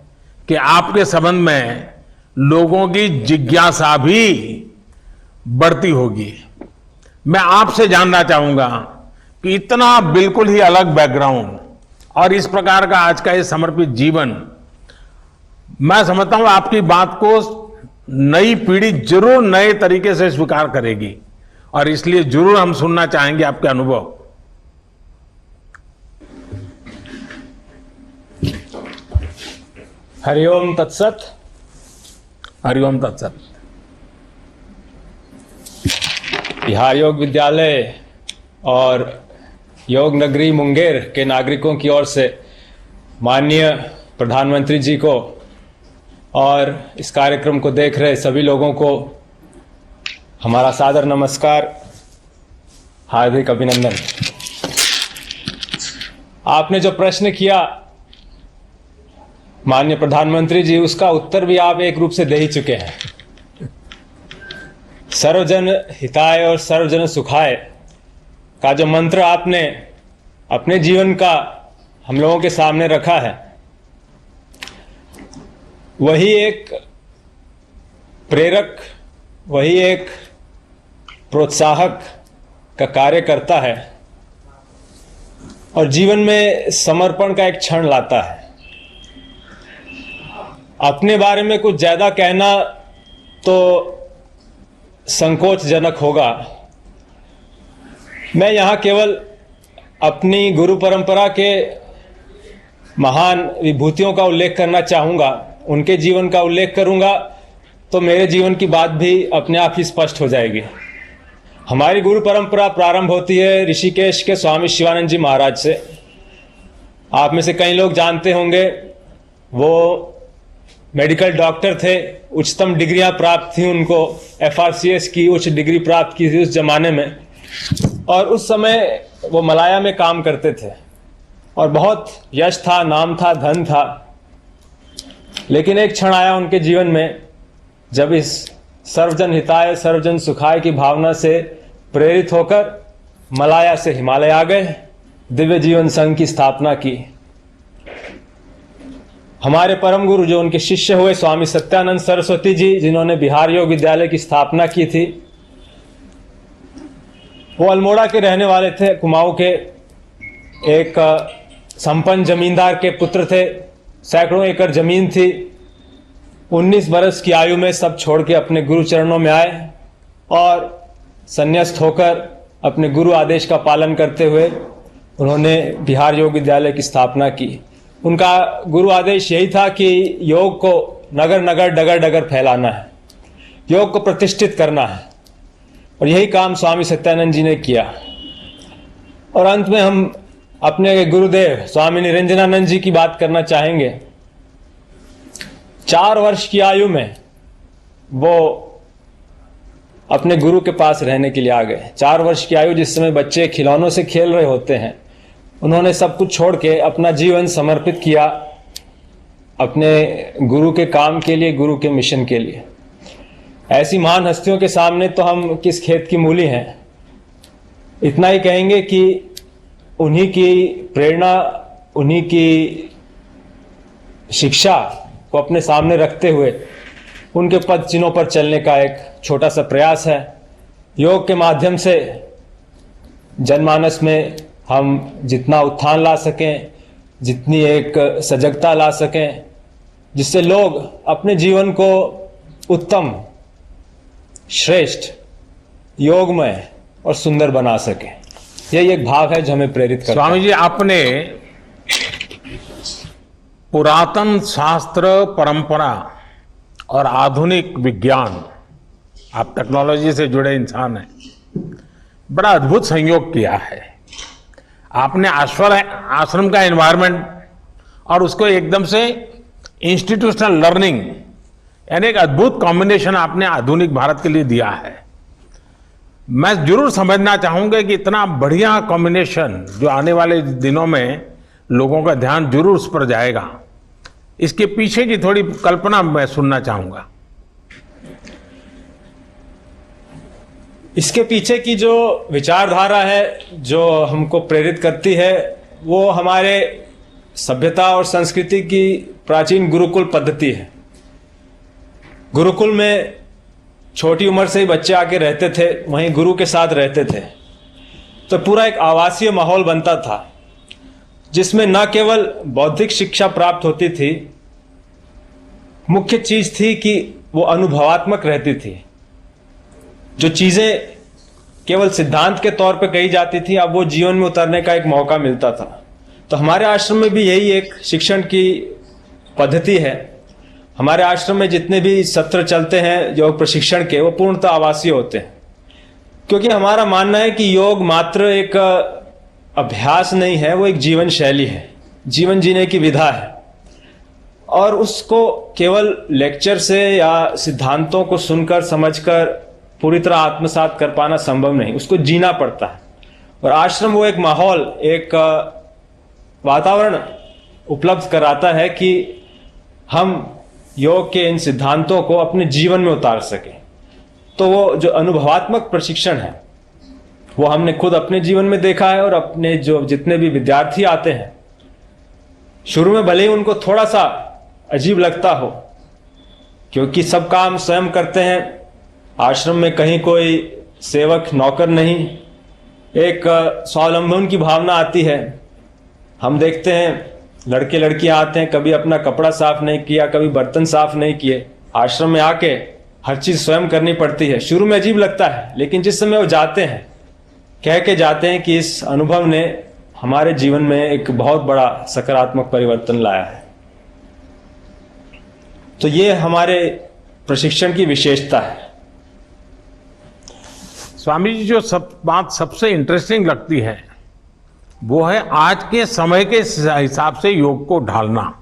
कि आपके संबंध में लोगों की जिज्ञासा भी बढ़ती होगी। मैं आपसे जानना चाहूंगा कि इतना बिल्कुल ही अलग बैकग्राउंड और इस प्रकार का आज का ये समर्पित जीवन, मैं समझता हूं आपकी बात को नई पीढ़ी जरूर नए तरीके से स्वीकार करेगी, और इसलिए जरूर हम सुनना चाहेंगे आपके अनुभव। हरिओम तत्सत। हरिओम तत्सत। बिहार योग विद्यालय और योग नगरी मुंगेर के नागरिकों की ओर से माननीय प्रधानमंत्री जी को और इस कार्यक्रम को देख रहे सभी लोगों को हमारा सादर नमस्कार, हार्दिक अभिनंदन। आपने जो प्रश्न किया माननीय प्रधानमंत्री जी, उसका उत्तर भी आप एक रूप से दे ही चुके हैं। सर्वजन हिताय और सर्वजन सुखाय का जो मंत्र आपने अपने जीवन का हम लोगों के सामने रखा है, वही एक प्रेरक, वही एक प्रोत्साहक का कार्य करता है और जीवन में समर्पण का एक क्षण लाता है। अपने बारे में कुछ ज्यादा कहना तो संकोचजनक होगा। मैं यहाँ केवल अपनी गुरु परंपरा के महान विभूतियों का उल्लेख करना चाहूँगा। उनके जीवन का उल्लेख करूँगा तो मेरे जीवन की बात भी अपने आप ही स्पष्ट हो जाएगी। हमारी गुरु परंपरा प्रारंभ होती है ऋषिकेश के स्वामी शिवानंद जी महाराज से। आप में से कई लोग जानते होंगे, वो मेडिकल डॉक्टर थे, उच्चतम डिग्रियां प्राप्त थी उनको, FRCS की उच्च डिग्री प्राप्त की थी उस जमाने में, और उस समय वो मलाया में काम करते थे और बहुत यश था, नाम था, धन था। लेकिन एक क्षण आया उनके जीवन में जब इस सर्वजन हिताय सर्वजन सुखाय की भावना से प्रेरित होकर मलाया से हिमालय आ गए, दिव्य जीवन संघ की स्थापना की। हमारे परम गुरु जो उनके शिष्य हुए स्वामी सत्यानंद सरस्वती जी, जिन्होंने बिहार योग विद्यालय की स्थापना की थी, वो अल्मोड़ा के रहने वाले थे, कुमाऊं के एक संपन्न जमींदार के पुत्र थे। सैकड़ों एकड़ जमीन थी। 19 बरस की आयु में सब छोड़ के अपने गुरु चरणों में आए और संन्यास्त होकर अपने गुरु आदेश का पालन करते हुए उन्होंने बिहार योग विद्यालय की स्थापना की। उनका गुरु आदेश यही था कि योग को नगर नगर डगर डगर फैलाना है, योग को प्रतिष्ठित करना है, और यही काम स्वामी सत्यानंद जी ने किया। और अंत में हम अपने गुरुदेव स्वामी निरंजनानंद जी की बात करना चाहेंगे। 4 वर्ष की आयु में वो अपने गुरु के पास रहने के लिए आ गए। 4 वर्ष की आयु, जिस समय बच्चे खिलौनों से खेल रहे होते हैं, उन्होंने सब कुछ छोड़ के अपना जीवन समर्पित किया अपने गुरु के काम के लिए, गुरु के मिशन के लिए। ऐसी महान हस्तियों के सामने तो हम किस खेत की मूली हैं। इतना ही कहेंगे कि उन्हीं की प्रेरणा, उन्हीं की शिक्षा को अपने सामने रखते हुए उनके पद चिन्हों पर चलने का एक छोटा सा प्रयास है। योग के माध्यम से जनमानस में हम जितना उत्थान ला सकें, जितनी एक सजगता ला सकें, जिससे लोग अपने जीवन को उत्तम, श्रेष्ठ, योगमय और सुंदर बना सकें, यही एक भाव है जो हमें प्रेरित करता है। स्वामी जी, आपने पुरातन शास्त्र परंपरा और आधुनिक विज्ञान, आप टेक्नोलॉजी से जुड़े इंसान हैं, बड़ा अद्भुत संयोग किया है। आपने आश्रम का एनवायरनमेंट और उसको एकदम से इंस्टीट्यूशनल लर्निंग, यानी एक अद्भुत कॉम्बिनेशन आपने आधुनिक भारत के लिए दिया है। मैं जरूर समझना चाहूंगा कि इतना बढ़िया कॉम्बिनेशन जो आने वाले दिनों में लोगों का ध्यान जरूर उस पर जाएगा, इसके पीछे की थोड़ी कल्पना मैं सुनना चाहूंगा। इसके पीछे की जो विचारधारा है, जो हमको प्रेरित करती है, वो हमारे सभ्यता और संस्कृति की प्राचीन गुरुकुल पद्धति है। गुरुकुल में छोटी उम्र से ही बच्चे आके रहते थे, वहीं गुरु के साथ रहते थे, तो पूरा एक आवासीय माहौल बनता था जिसमें न केवल बौद्धिक शिक्षा प्राप्त होती थी, मुख्य चीज थी कि वो अनुभवात्मक रहती थी। जो चीजें केवल सिद्धांत के तौर पर कही जाती थी, अब वो जीवन में उतरने का एक मौका मिलता था। तो हमारे आश्रम में भी यही एक शिक्षण की पद्धति है। हमारे आश्रम में जितने भी सत्र चलते हैं योग प्रशिक्षण के, वो पूर्णतः आवासीय होते हैं, क्योंकि हमारा मानना है कि योग मात्र एक अभ्यास नहीं है, वो एक जीवन शैली है, जीवन जीने की विधा है। और उसको केवल लेक्चर से या सिद्धांतों को सुनकर समझकर पूरी तरह आत्मसात कर पाना संभव नहीं, उसको जीना पड़ता है। और आश्रम वो एक माहौल, एक वातावरण उपलब्ध कराता है कि हम योग के इन सिद्धांतों को अपने जीवन में उतार सकें। तो वो जो अनुभवात्मक प्रशिक्षण है, वो हमने खुद अपने जीवन में देखा है। और अपने जो जितने भी विद्यार्थी आते हैं, शुरू में भले ही उनको थोड़ा सा अजीब लगता हो, क्योंकि सब काम स्वयं करते हैं, आश्रम में कहीं कोई सेवक नौकर नहीं, एक स्वावलंबन की भावना आती है। हम देखते हैं लड़के लड़कियां आते हैं, कभी अपना कपड़ा साफ नहीं किया, कभी बर्तन साफ नहीं किए, आश्रम में आके हर चीज स्वयं करनी पड़ती है। शुरू में अजीब लगता है, लेकिन जिस समय वो जाते हैं, कह के जाते हैं कि इस अनुभव ने हमारे जीवन में एक बहुत बड़ा सकारात्मक परिवर्तन लाया है। तो ये हमारे प्रशिक्षण की विशेषता है। स्वामी जी, जो बात सबसे इंटरेस्टिंग लगती है वो है आज के समय के हिसाब से योग को ढालना।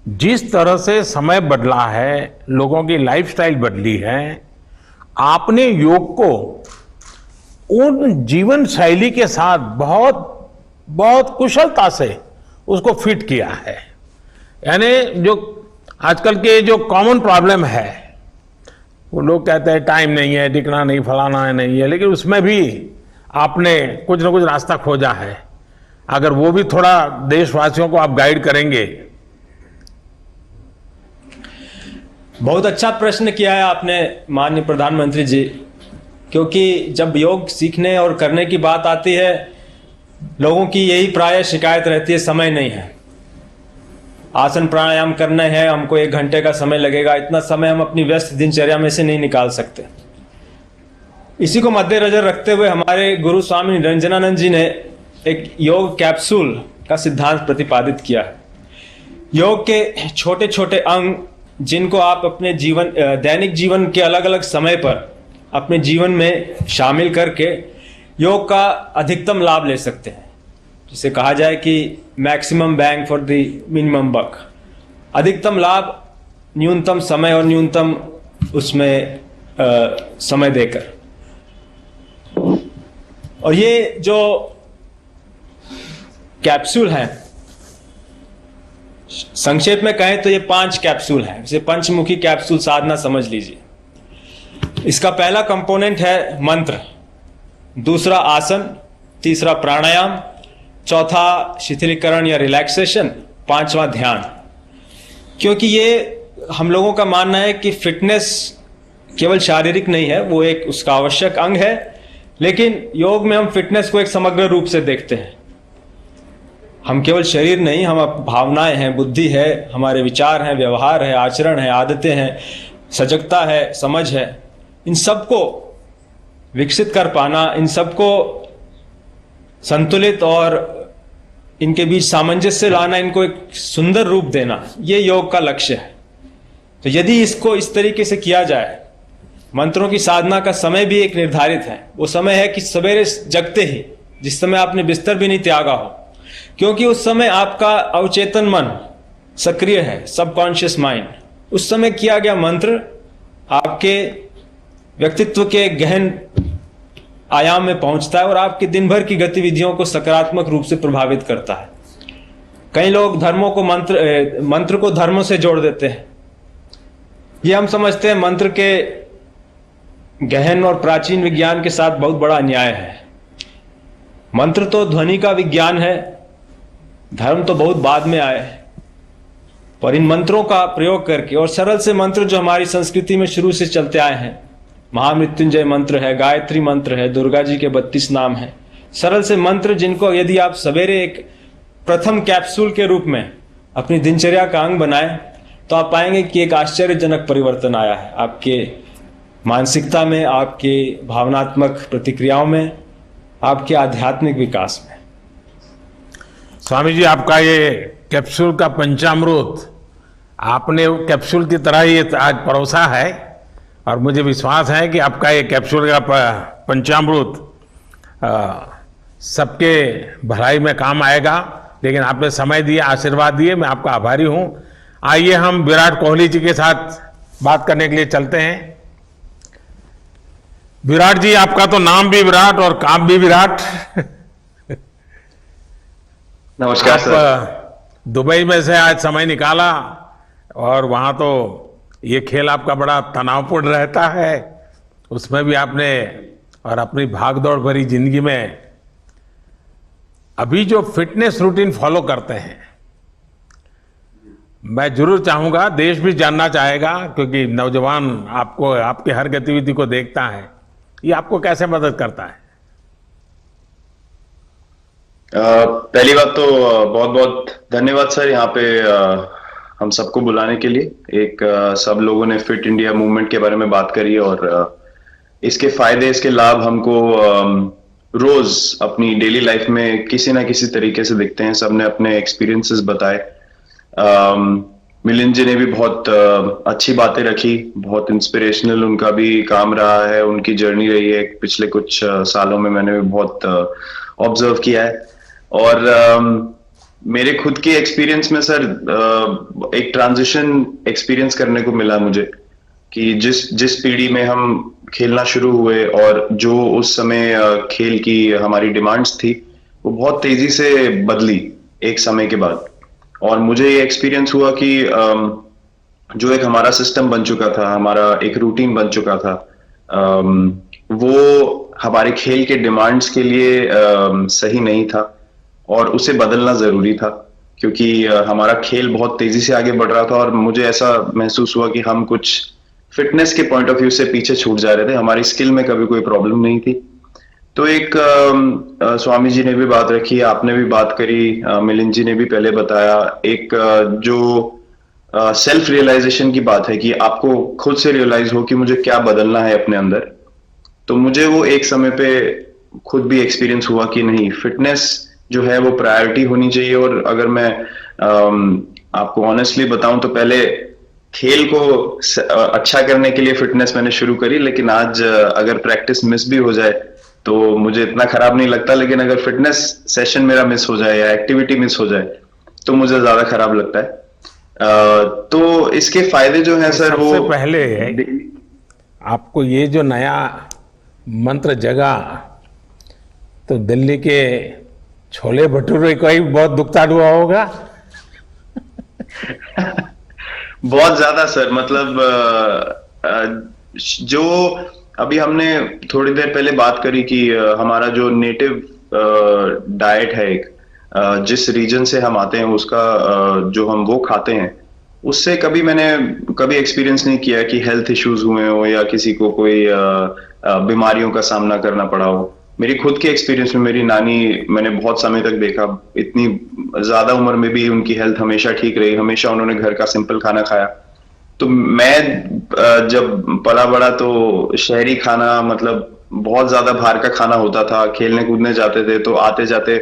जिस तरह से समय बदला है, लोगों की लाइफस्टाइल बदली है, आपने योग को उन जीवन शैली के साथ बहुत बहुत कुशलता से उसको फिट किया है। यानी जो आजकल के जो कॉमन प्रॉब्लम है, वो लोग कहते हैं टाइम नहीं है, दिखना नहीं, फलाना है, नहीं है, लेकिन उसमें भी आपने कुछ ना कुछ रास्ता खोजा है। अगर वो भी थोड़ा देशवासियों को आप गाइड करेंगे। बहुत अच्छा प्रश्न किया है आपने माननीय प्रधानमंत्री जी, क्योंकि जब योग सीखने और करने की बात आती है, लोगों की यही प्राय शिकायत रहती है, समय नहीं है। आसन प्राणायाम करना है, हमको 1 घंटे का समय लगेगा, इतना समय हम अपनी व्यस्त दिनचर्या में से नहीं निकाल सकते। इसी को मद्देनजर रखते हुए हमारे गुरु स्वामी निरंजनानंद जी ने एक योग कैप्सूल का सिद्धांत प्रतिपादित किया है। योग के छोटे छोटे अंग, जिनको आप अपने जीवन, दैनिक जीवन के अलग अलग समय पर अपने जीवन में शामिल करके योग का अधिकतम लाभ ले सकते हैं। जिसे कहा जाए कि maximum bang for the minimum buck, अधिकतम लाभ न्यूनतम समय और न्यूनतम उसमें समय देकर। और ये जो कैप्सूल है, संक्षेप में कहें तो ये 5 कैप्सूल हैं, इसे पंचमुखी कैप्सूल साधना समझ लीजिए। इसका पहला कंपोनेंट है मंत्र, दूसरा आसन, तीसरा प्राणायाम, चौथा शिथिलीकरण या रिलैक्सेशन, पांचवा ध्यान। क्योंकि ये हम लोगों का मानना है कि फिटनेस केवल शारीरिक नहीं है, वो एक उसका आवश्यक अंग है, लेकिन योग में हम फिटनेस को एक समग्र रूप से देखते हैं। हम केवल शरीर नहीं, हम भावनाएं हैं, बुद्धि है, हमारे विचार हैं, व्यवहार है, आचरण है, आदतें हैं, सजगता है, समझ है, इन सबको विकसित कर पाना, इन सबको संतुलित और इनके बीच सामंजस्य लाना, इनको एक सुंदर रूप देना, ये योग का लक्ष्य है। तो यदि इसको इस तरीके से किया जाए, मंत्रों की साधना का समय भी एक निर्धारित है। वो समय है कि सवेरे जगते ही, जिस समय आपने बिस्तर भी नहीं त्यागा हो, क्योंकि उस समय आपका अवचेतन मन सक्रिय है, सबकॉन्शियस माइंड। उस समय किया गया मंत्र आपके व्यक्तित्व के गहन आयाम में पहुंचता है और आपके दिन भर की गतिविधियों को सकारात्मक रूप से प्रभावित करता है। कई लोग धर्मों को मंत्र को धर्मों से जोड़ देते हैं। ये हम समझते हैं मंत्र के गहन और प्राचीन विज्ञान के साथ बहुत बड़ा अन्याय है। मंत्र तो ध्वनि का विज्ञान है, धर्म तो बहुत बाद में आए, पर इन मंत्रों का प्रयोग करके, और सरल से मंत्र जो हमारी संस्कृति में शुरू से चलते आए हैं, महामृत्युंजय मंत्र है, गायत्री मंत्र है, दुर्गा जी के 32 नाम हैं, सरल से मंत्र जिनको यदि आप सवेरे एक प्रथम कैप्सूल के रूप में अपनी दिनचर्या का अंग बनाएं तो आप पाएंगे कि एक आश्चर्यजनक परिवर्तन आया है आपके मानसिकता में, आपके भावनात्मक प्रतिक्रियाओं में, आपके आध्यात्मिक विकास में। स्वामी जी, आपका ये कैप्सूल का पंचामृत आपने कैप्सूल की तरह ही आज परोसा है, और मुझे विश्वास है कि आपका ये कैप्सूल का पंचामृत सबके भलाई में काम आएगा। लेकिन आपने समय दिया, आशीर्वाद दिए, मैं आपका आभारी हूं। आइए हम विराट कोहली जी के साथ बात करने के लिए चलते हैं। विराट जी, आपका तो नाम भी विराट और काम भी विराट। नमस्कार सर। दुबई में से आज समय निकाला, और वहां तो ये खेल आपका बड़ा तनावपूर्ण रहता है, उसमें भी आपने, और अपनी भागदौड़ भरी जिंदगी में अभी जो फिटनेस रूटीन फॉलो करते हैं, मैं जरूर चाहूंगा, देश भी जानना चाहेगा, क्योंकि नौजवान आपको, आपके हर गतिविधि को देखता है, ये आपको कैसे मदद करता है? पहली बात तो बहुत बहुत धन्यवाद सर, यहाँ पे हम सबको बुलाने के लिए। एक सब लोगों ने फिट इंडिया मूवमेंट के बारे में बात करी, और इसके फायदे, इसके लाभ हमको रोज अपनी डेली लाइफ में किसी ना किसी तरीके से दिखते हैं। सबने अपने एक्सपीरियंसेस बताए। मिलिंद जी ने भी बहुत अच्छी बातें रखी, बहुत इंस्पिरेशनल उनका भी काम रहा है, उनकी जर्नी रही है पिछले कुछ सालों में, मैंने भी बहुत ऑब्जर्व किया है। और मेरे खुद के एक्सपीरियंस में सर एक ट्रांजिशन एक्सपीरियंस करने को मिला मुझे, कि जिस पीढ़ी में हम खेलना शुरू हुए और जो उस समय खेल की हमारी डिमांड्स थी, वो बहुत तेजी से बदली एक समय के बाद। और मुझे ये एक्सपीरियंस हुआ कि जो एक हमारा सिस्टम बन चुका था, हमारा एक रूटीन बन चुका था, वो हमारे खेल के डिमांड्स के लिए सही नहीं था, और उसे बदलना जरूरी था, क्योंकि हमारा खेल बहुत तेजी से आगे बढ़ रहा था। और मुझे ऐसा महसूस हुआ कि हम कुछ फिटनेस के पॉइंट ऑफ व्यू से पीछे छूट जा रहे थे। हमारी स्किल में कभी कोई प्रॉब्लम नहीं थी। तो एक स्वामी जी ने भी बात रखी, आपने भी बात करी, मिलिंद जी ने भी पहले बताया, एक जो सेल्फ रियलाइजेशन की बात है कि आपको खुद से रियलाइज हो कि मुझे क्या बदलना है अपने अंदर। तो मुझे वो एक समय पे खुद भी एक्सपीरियंस हुआ कि नहीं, फिटनेस जो है वो प्रायोरिटी होनी चाहिए। और अगर मैं आपको ऑनेस्टली बताऊं तो पहले खेल को अच्छा करने के लिए फिटनेस मैंने शुरू करी, लेकिन आज अगर प्रैक्टिस मिस भी हो जाए तो मुझे इतना खराब नहीं लगता, लेकिन अगर फिटनेस सेशन मेरा मिस हो जाए या एक्टिविटी मिस हो जाए तो मुझे ज्यादा खराब लगता है। तो इसके फायदे जो हैं सर, वो सबसे पहले आपको ये जो नया मंत्र जगा, तो दिल्ली के छोले भटूरे का ही बहुत दुखता हुआ होगा। बहुत ज्यादा सर, मतलब जो अभी हमने थोड़ी देर पहले बात करी कि हमारा जो नेटिव डाइट है एक, जिस रीजन से हम आते हैं उसका जो हम वो खाते हैं, उससे मैंने कभी एक्सपीरियंस नहीं किया कि हेल्थ इश्यूज हुए हो या किसी को कोई बीमारियों का सामना करना पड़ा हो। मेरी खुद के एक्सपीरियंस में मेरी नानी मैंने बहुत समय तक देखा, इतनी ज्यादा उम्र में भी उनकी हेल्थ हमेशा ठीक रही, हमेशा उन्होंने घर का सिंपल खाना खाया। तो मैं जब पला बड़ा तो शहरी खाना, मतलब बहुत ज्यादा बाहर का खाना होता था, खेलने कूदने जाते थे तो आते जाते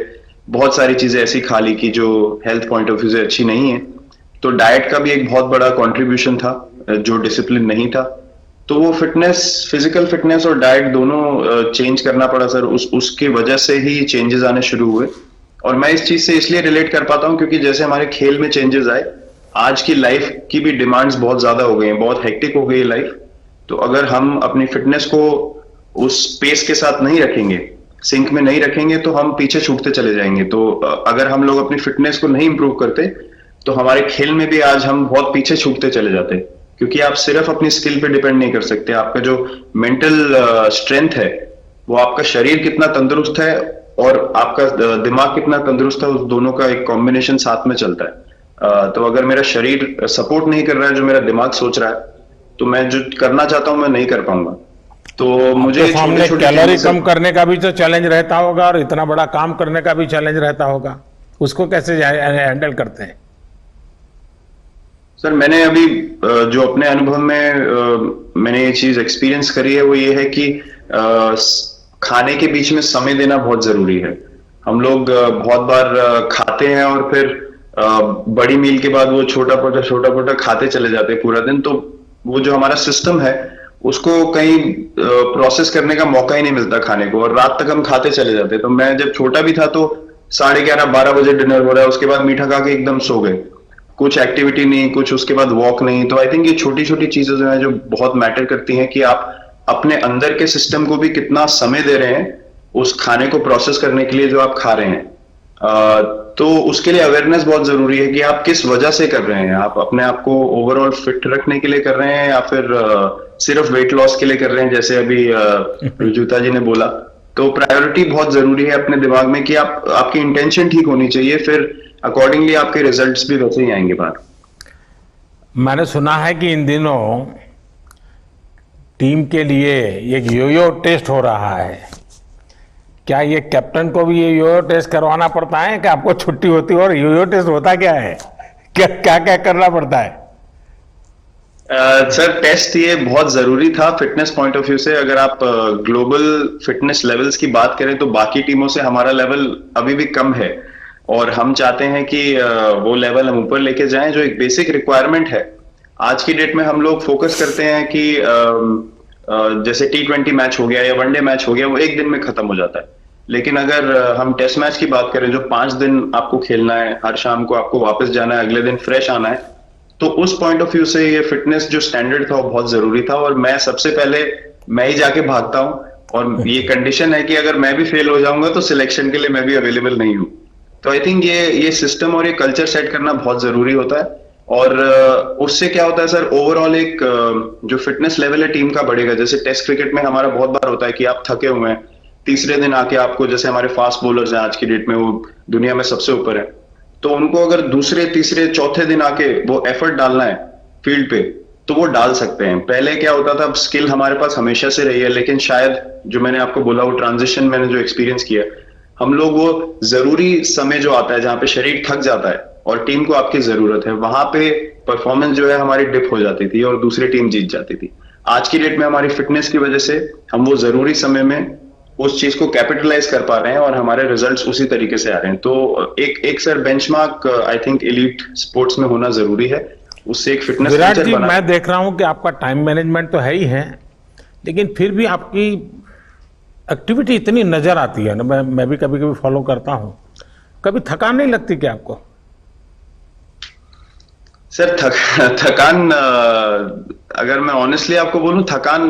बहुत सारी चीजें ऐसी खा ली कि जो हेल्थ पॉइंट ऑफ व्यू से अच्छी नहीं है। तो डाइट का भी एक बहुत बड़ा कंट्रीब्यूशन था, जो डिसिप्लिन नहीं था। तो वो फिजिकल फिटनेस और डाइट दोनों चेंज करना पड़ा सर। उसकी वजह से ही चेंजेस आने शुरू हुए। और मैं इस चीज से इसलिए रिलेट कर पाता हूँ क्योंकि जैसे हमारे खेल में चेंजेस आए, आज की लाइफ की भी डिमांड्स बहुत ज्यादा हो गई हैं, बहुत हेक्टिक हो गई है लाइफ। तो अगर हम अपनी फिटनेस को उस पेस के साथ नहीं रखेंगे, सिंक में नहीं रखेंगे, तो हम पीछे छूटते चले जाएंगे। तो अगर हम लोग अपनी फिटनेस को नहीं इंप्रूव करते तो हमारे खेल में भी आज हम बहुत पीछे छूटते चले जाते, क्योंकि आप सिर्फ अपनी स्किल पे डिपेंड नहीं कर सकते। आपका जो मेंटल स्ट्रेंथ है, वो आपका शरीर कितना तंदुरुस्त है और आपका दिमाग कितना तंदुरुस्त है, उस दोनों का एक कॉम्बिनेशन साथ में चलता है। तो अगर मेरा शरीर सपोर्ट नहीं कर रहा है जो मेरा दिमाग सोच रहा है, तो मैं जो करना चाहता हूं मैं नहीं कर पाऊंगा। तो मुझे सामने कैलोरी कम करने का भी तो चैलेंज रहता होगा और इतना बड़ा काम करने का भी चैलेंज रहता होगा, उसको कैसे हैंडल करते हैं? सर मैंने अभी जो अपने अनुभव में मैंने ये चीज एक्सपीरियंस करी है, वो ये है कि खाने के बीच में समय देना बहुत जरूरी है। हम लोग बहुत बार खाते हैं और फिर बड़ी मील के बाद वो छोटा पोटा खाते चले जाते हैं पूरा दिन। तो वो जो हमारा सिस्टम है उसको कहीं प्रोसेस करने का मौका ही नहीं मिलता खाने को, और रात तक हम खाते चले जाते। तो मैं जब छोटा भी था तो 11:30-12 बजे डिनर हो रहा है, उसके बाद मीठा खा के एकदम सो गए, कुछ एक्टिविटी नहीं, कुछ उसके बाद वॉक नहीं। तो आई थिंक ये छोटी छोटी चीजें जो है जो बहुत मैटर करती हैं कि आप अपने अंदर के सिस्टम को भी कितना समय दे रहे हैं उस खाने को प्रोसेस करने के लिए जो आप खा रहे हैं। तो उसके लिए अवेयरनेस बहुत जरूरी है कि आप किस वजह से कर रहे हैं। आप अपने आप को ओवरऑल फिट रखने के लिए कर रहे हैं या फिर सिर्फ वेट लॉस के लिए कर रहे हैं, जैसे अभी जूता जी ने बोला। तो प्रायोरिटी बहुत जरूरी है अपने दिमाग में कि आपकी इंटेंशन ठीक होनी चाहिए, फिर अकॉर्डिंगली आपके रिजल्ट्स भी वैसे ही आएंगे बाहर। मैंने सुना है कि इन दिनों टीम के लिए एक योयो टेस्ट हो रहा है। क्या ये कैप्टन को भी ये योयो टेस्ट करवाना पड़ता है कि आपको छुट्टी होती है? और योयो टेस्ट होता क्या है, क्या क्या करना पड़ता है? सर टेस्ट ये बहुत जरूरी था फिटनेस पॉइंट ऑफ व्यू से। अगर आप ग्लोबल फिटनेस लेवल्स की बात करें तो बाकी टीमों से हमारा लेवल अभी भी कम है, और हम चाहते हैं कि वो लेवल हम ऊपर लेके जाएं, जो एक बेसिक रिक्वायरमेंट है। आज की डेट में हम लोग फोकस करते हैं कि जैसे T20 मैच हो गया या वनडे मैच हो गया, वो एक दिन में खत्म हो जाता है। लेकिन अगर हम टेस्ट मैच की बात करें जो 5 दिन आपको खेलना है, हर शाम को आपको वापस जाना है, अगले दिन फ्रेश आना है, तो उस पॉइंट ऑफ व्यू से ये फिटनेस जो स्टैंडर्ड था वो बहुत जरूरी था। और मैं सबसे पहले मैं ही जाके भागता हूं, और ये कंडीशन है कि अगर मैं भी फेल हो जाऊंगा तो सिलेक्शन के लिए मैं भी अवेलेबल नहीं हूं। तो आई थिंक ये सिस्टम और ये कल्चर सेट करना बहुत जरूरी होता है। और उससे क्या होता है सर, ओवरऑल एक जो फिटनेस लेवल है टीम का बढ़ेगा। जैसे टेस्ट क्रिकेट में हमारा बहुत बार होता है कि आप थके हुए हैं, तीसरे दिन आके आपको, जैसे हमारे फास्ट बॉलर्स हैं आज की डेट में, वो दुनिया में सबसे ऊपर है, तो उनको अगर दूसरे तीसरे चौथे दिन आके वो एफर्ट डालना है फील्ड पे तो वो डाल सकते हैं। पहले क्या होता था, स्किल हमारे पास हमेशा से रही है, लेकिन शायद जो मैंने आपको बोला वो ट्रांजिशन मैंने जो एक्सपीरियंस किया, हम लोग वो जरूरी समय जो आता है जहां पे शरीर थक जाता है और टीम को आपकी जरूरत है, वहां पे परफॉर्मेंस जो है हमारी डिप हो जाती थी और दूसरी टीम जीत जाती थी। आज की डेट में हमारी फिटनेस की वजह से हम वो जरूरी समय में उस चीज को कैपिटलाइज कर पा रहे हैं और हमारे रिजल्ट्स उसी तरीके से आ रहे हैं। तो एक sir benchmark I think elite sports में होना जरूरी है, उससे एक फिटनेस विराट जी, मैं देख रहा हूं कि आपका टाइम मैनेजमेंट तो है ही है, लेकिन फिर भी आपकी एक्टिविटी इतनी नजर आती है ना, मैं भी कभी कभी फॉलो करता हूं, कभी थकान नहीं लगती क्या आपको? सर थकान अगर मैं ऑनेस्टली आपको बोलूं, थकान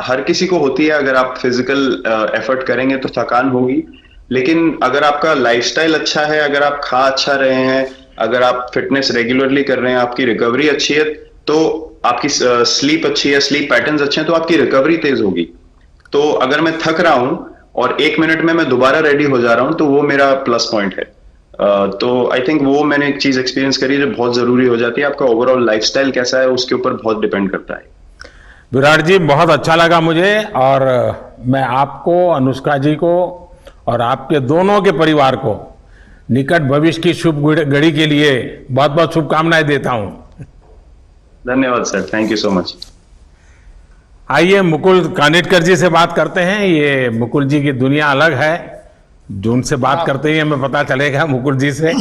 हर किसी को होती है। अगर आप फिजिकल एफर्ट करेंगे तो थकान होगी, लेकिन अगर आपका लाइफस्टाइल अच्छा है, अगर आप खा अच्छा रहे हैं, अगर आप फिटनेस रेगुलरली कर रहे हैं, आपकी रिकवरी अच्छी है, तो आपकी स्लीप अच्छी है, स्लीप पैटर्न्स अच्छे हैं, तो आपकी रिकवरी तेज होगी। तो अगर मैं थक रहा हूं और 1 मिनट में मैं दोबारा रेडी हो जा रहा हूं, तो वो मेरा प्लस पॉइंट है। तो आई थिंक वो मैंने एक चीज एक्सपीरियंस करी जो बहुत जरूरी हो जाती है। आपका ओवरऑल लाइफस्टाइल कैसा है उसके ऊपर बहुत डिपेंड करता है। विराट जी, बहुत अच्छा लगा मुझे, और मैं आपको, अनुष्का जी को और आपके दोनों के परिवार को निकट भविष्य की शुभ घड़ी के लिए बहुत बहुत शुभकामनाएं देता हूं। धन्यवाद sir, thank you so much. आइए मुकुल कानिटकर जी से बात करते हैं। ये मुकुल जी की दुनिया अलग है, जो उनसे बात करते ही हमें पता चलेगा मुकुल जी से।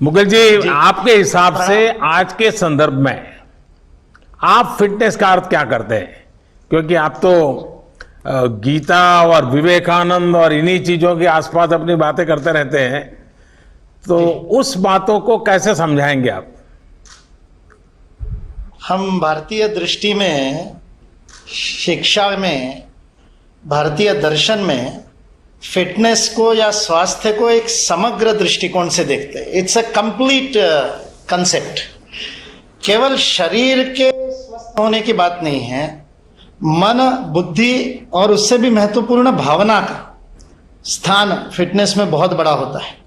मुकुल जी, आपके हिसाब से आज के संदर्भ में आप फिटनेस का अर्थ क्या करते हैं? क्योंकि आप तो गीता और विवेकानंद और इन्हीं चीजों के आसपास अपनी बातें करते रहते हैं, तो उस बातों को कैसे समझाएंगे आप? हम भारतीय दृष्टि में, शिक्षा में, भारतीय दर्शन में फिटनेस को या स्वास्थ्य को एक समग्र दृष्टिकोण से देखते हैं। It's a complete concept. केवल शरीर के स्वस्थ होने की बात नहीं है, मन, बुद्धि और उससे भी महत्वपूर्ण भावना का स्थान फिटनेस में बहुत बड़ा होता है।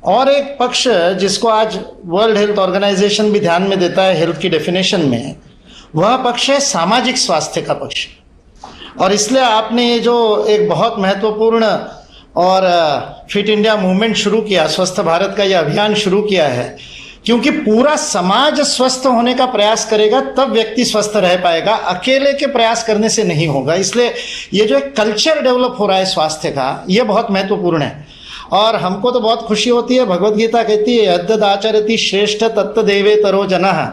और एक पक्ष जिसको आज वर्ल्ड हेल्थ ऑर्गेनाइजेशन भी ध्यान में देता है हेल्थ की डेफिनेशन में, वह पक्ष है सामाजिक स्वास्थ्य का पक्ष। और इसलिए आपने ये जो एक बहुत महत्वपूर्ण और फिट इंडिया मूवमेंट शुरू किया, स्वस्थ भारत का ये अभियान शुरू किया है, क्योंकि पूरा समाज स्वस्थ होने का प्रयास करेगा तब व्यक्ति स्वस्थ रह पाएगा, अकेले के प्रयास करने से नहीं होगा। इसलिए ये जो एक कल्चर डेवलप हो रहा है स्वास्थ्य का, ये बहुत महत्वपूर्ण है। और हमको तो बहुत खुशी होती है, भगवत गीता कहती है यद्यद् आचरति श्रेष्ठ तत्त देवेतरो जनः।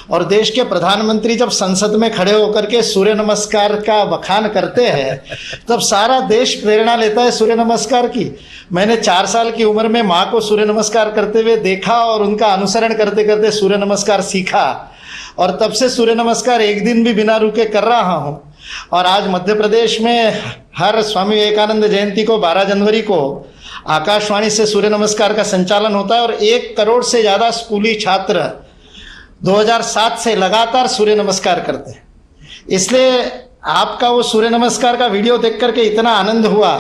और देश के प्रधानमंत्री जब संसद में खड़े होकर के सूर्य नमस्कार का बखान करते हैं, तब सारा देश प्रेरणा लेता है सूर्य नमस्कार की। मैंने 4 साल की उम्र में माँ को सूर्य नमस्कार करते हुए देखा और उनका अनुसरण करते करते सूर्य नमस्कार सीखा, और तब से सूर्य नमस्कार एक दिन भी बिना रुके कर रहा हूँ। और आज मध्य प्रदेश में हर स्वामी विवेकानंद जयंती को 12 जनवरी को आकाशवाणी से सूर्य नमस्कार का संचालन होता है, और 1 करोड़ से ज़्यादा स्कूली छात्र 2007 से लगातार सूर्य नमस्कार करते हैं। इसलिए आपका वो सूर्य नमस्कार का वीडियो देख करके इतना आनंद हुआ,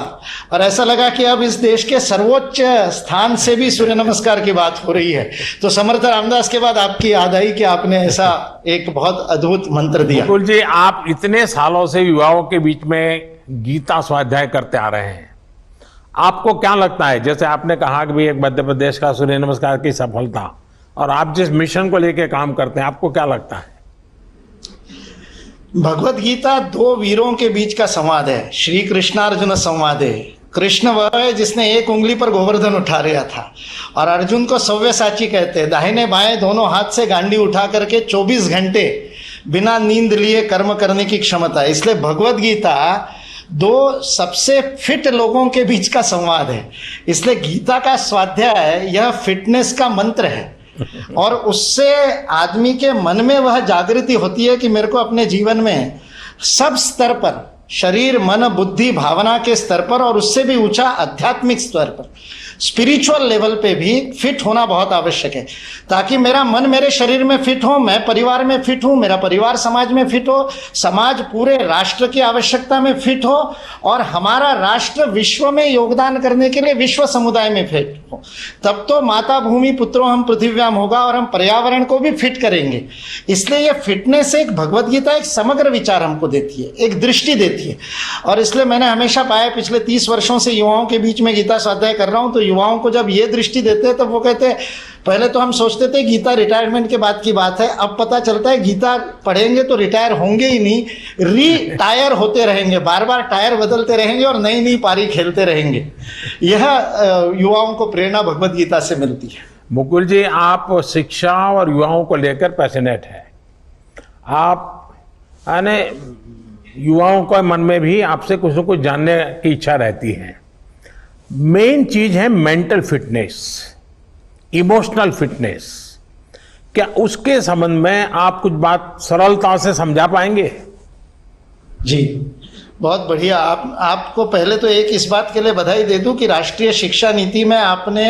और ऐसा लगा कि अब इस देश के सर्वोच्च स्थान से भी सूर्य नमस्कार की बात हो रही है। तो समर्थ रामदास के बाद आपकी याद आई कि आपने ऐसा एक बहुत अद्भुत मंत्र दिया। मुकुल जी, आप इतने सालों से युवाओं के बीच में गीता स्वाध्याय करते आ रहे हैं, आपको क्या लगता है, जैसे आपने कहा कि भी एक मध्य प्रदेश का सूर्य नमस्कार की सफलता, और आप जिस मिशन को लेकर काम करते हैं, आपको क्या लगता है? भगवत गीता 2 वीरों के बीच का संवाद है, श्री कृष्णार्जुन संवाद है। कृष्ण वह है जिसने 1 उंगली पर गोवर्धन उठा रहा था, और अर्जुन को सव्यसाची कहते हैं। दाहिने बाएं दोनों हाथ से गांडी उठा करके 24 घंटे बिना नींद लिए कर्म करने की क्षमता है। इसलिए भगवत गीता 2 सबसे फिट लोगों के बीच का संवाद है। इसलिए गीता का स्वाध्याय यह फिटनेस का मंत्र है, और उससे आदमी के मन में वह जागृति होती है कि मेरे को अपने जीवन में सब स्तर पर, शरीर, मन, बुद्धि, भावना के स्तर पर, और उससे भी ऊंचा आध्यात्मिक स्तर पर, स्पिरिचुअल लेवल पे भी फिट होना बहुत आवश्यक है, ताकि मेरा मन मेरे शरीर में फिट हो, मैं परिवार में फिट हूँ, मेरा परिवार समाज में फिट हो, समाज पूरे राष्ट्र की आवश्यकता में फिट हो, और हमारा राष्ट्र विश्व में योगदान करने के लिए विश्व समुदाय में फिट हो। तब तो माता भूमि पुत्रों हम पृथ्व्याम होगा, और हम पर्यावरण को भी फिट करेंगे। इसलिए यह फिटनेस एक भगवत गीता एक समग्र विचार हमको देती है, एक दृष्टि देती है। और इसलिए मैंने हमेशा पाया, पिछले 30 वर्षों से युवाओं के बीच में गीता स्वाध्याय कर रहा हूँ, तो युवाओं को जब ये दृष्टि देते हैं तब वो कहते हैं, पहले तो हम सोचते थे गीता रिटायरमेंट के बाद की बात है, अब पता चलता है गीता पढ़ेंगे तो रिटायर होंगे ही नहीं, रिटायर होते रहेंगे, बार बार टायर बदलते रहेंगे और नई नई पारी खेलते रहेंगे। यह युवाओं को प्रेरणा भगवत गीता से मिलती है। मुकुल जी, आप शिक्षा और युवाओं को लेकर पैशनेट है। आप यानी युवाओं के मन में भी आपसे कुछ न कुछ जानने की इच्छा रहती है। मेन चीज है मेंटल फिटनेस, इमोशनल फिटनेस। क्या उसके संबंध में आप कुछ बात सरलता से समझा पाएंगे? जी, बहुत बढ़िया। आपको पहले तो एक इस बात के लिए बधाई दे दूं कि राष्ट्रीय शिक्षा नीति में आपने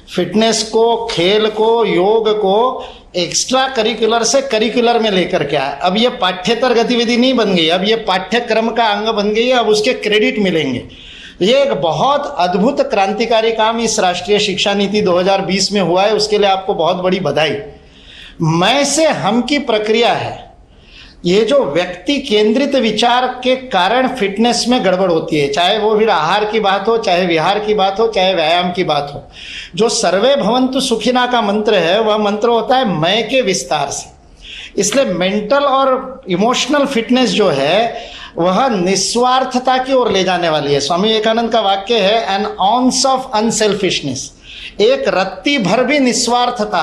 फिटनेस को, खेल को, योग को एक्स्ट्रा करिकुलर से करिकुलर में लेकर के आए। अब ये पाठ्येतर गतिविधि नहीं बन गई, अब ये पाठ्यक्रम का अंग बन गई है, अब उसके क्रेडिट मिलेंगे। ये एक बहुत अद्भुत क्रांतिकारी काम इस राष्ट्रीय शिक्षा नीति 2020 में हुआ है, उसके लिए आपको बहुत बड़ी बधाई। मैं से हम की प्रक्रिया है, ये जो व्यक्ति केंद्रित विचार के कारण फिटनेस में गड़बड़ होती है, चाहे वो फिर आहार की बात हो, चाहे विहार की बात हो, चाहे व्यायाम की बात हो। जो सर्वे भवन्तु सुखिना का मंत्र है, वह मंत्र होता है मैं के विस्तार से। इसलिए मेंटल और इमोशनल फिटनेस जो है वह निस्वार्थता की ओर ले जाने वाली है। स्वामी विवेकानंद का वाक्य है, एन ऑन्स ऑफ अनसेल्फिशनेस, एक रत्ती भर भी निस्वार्थता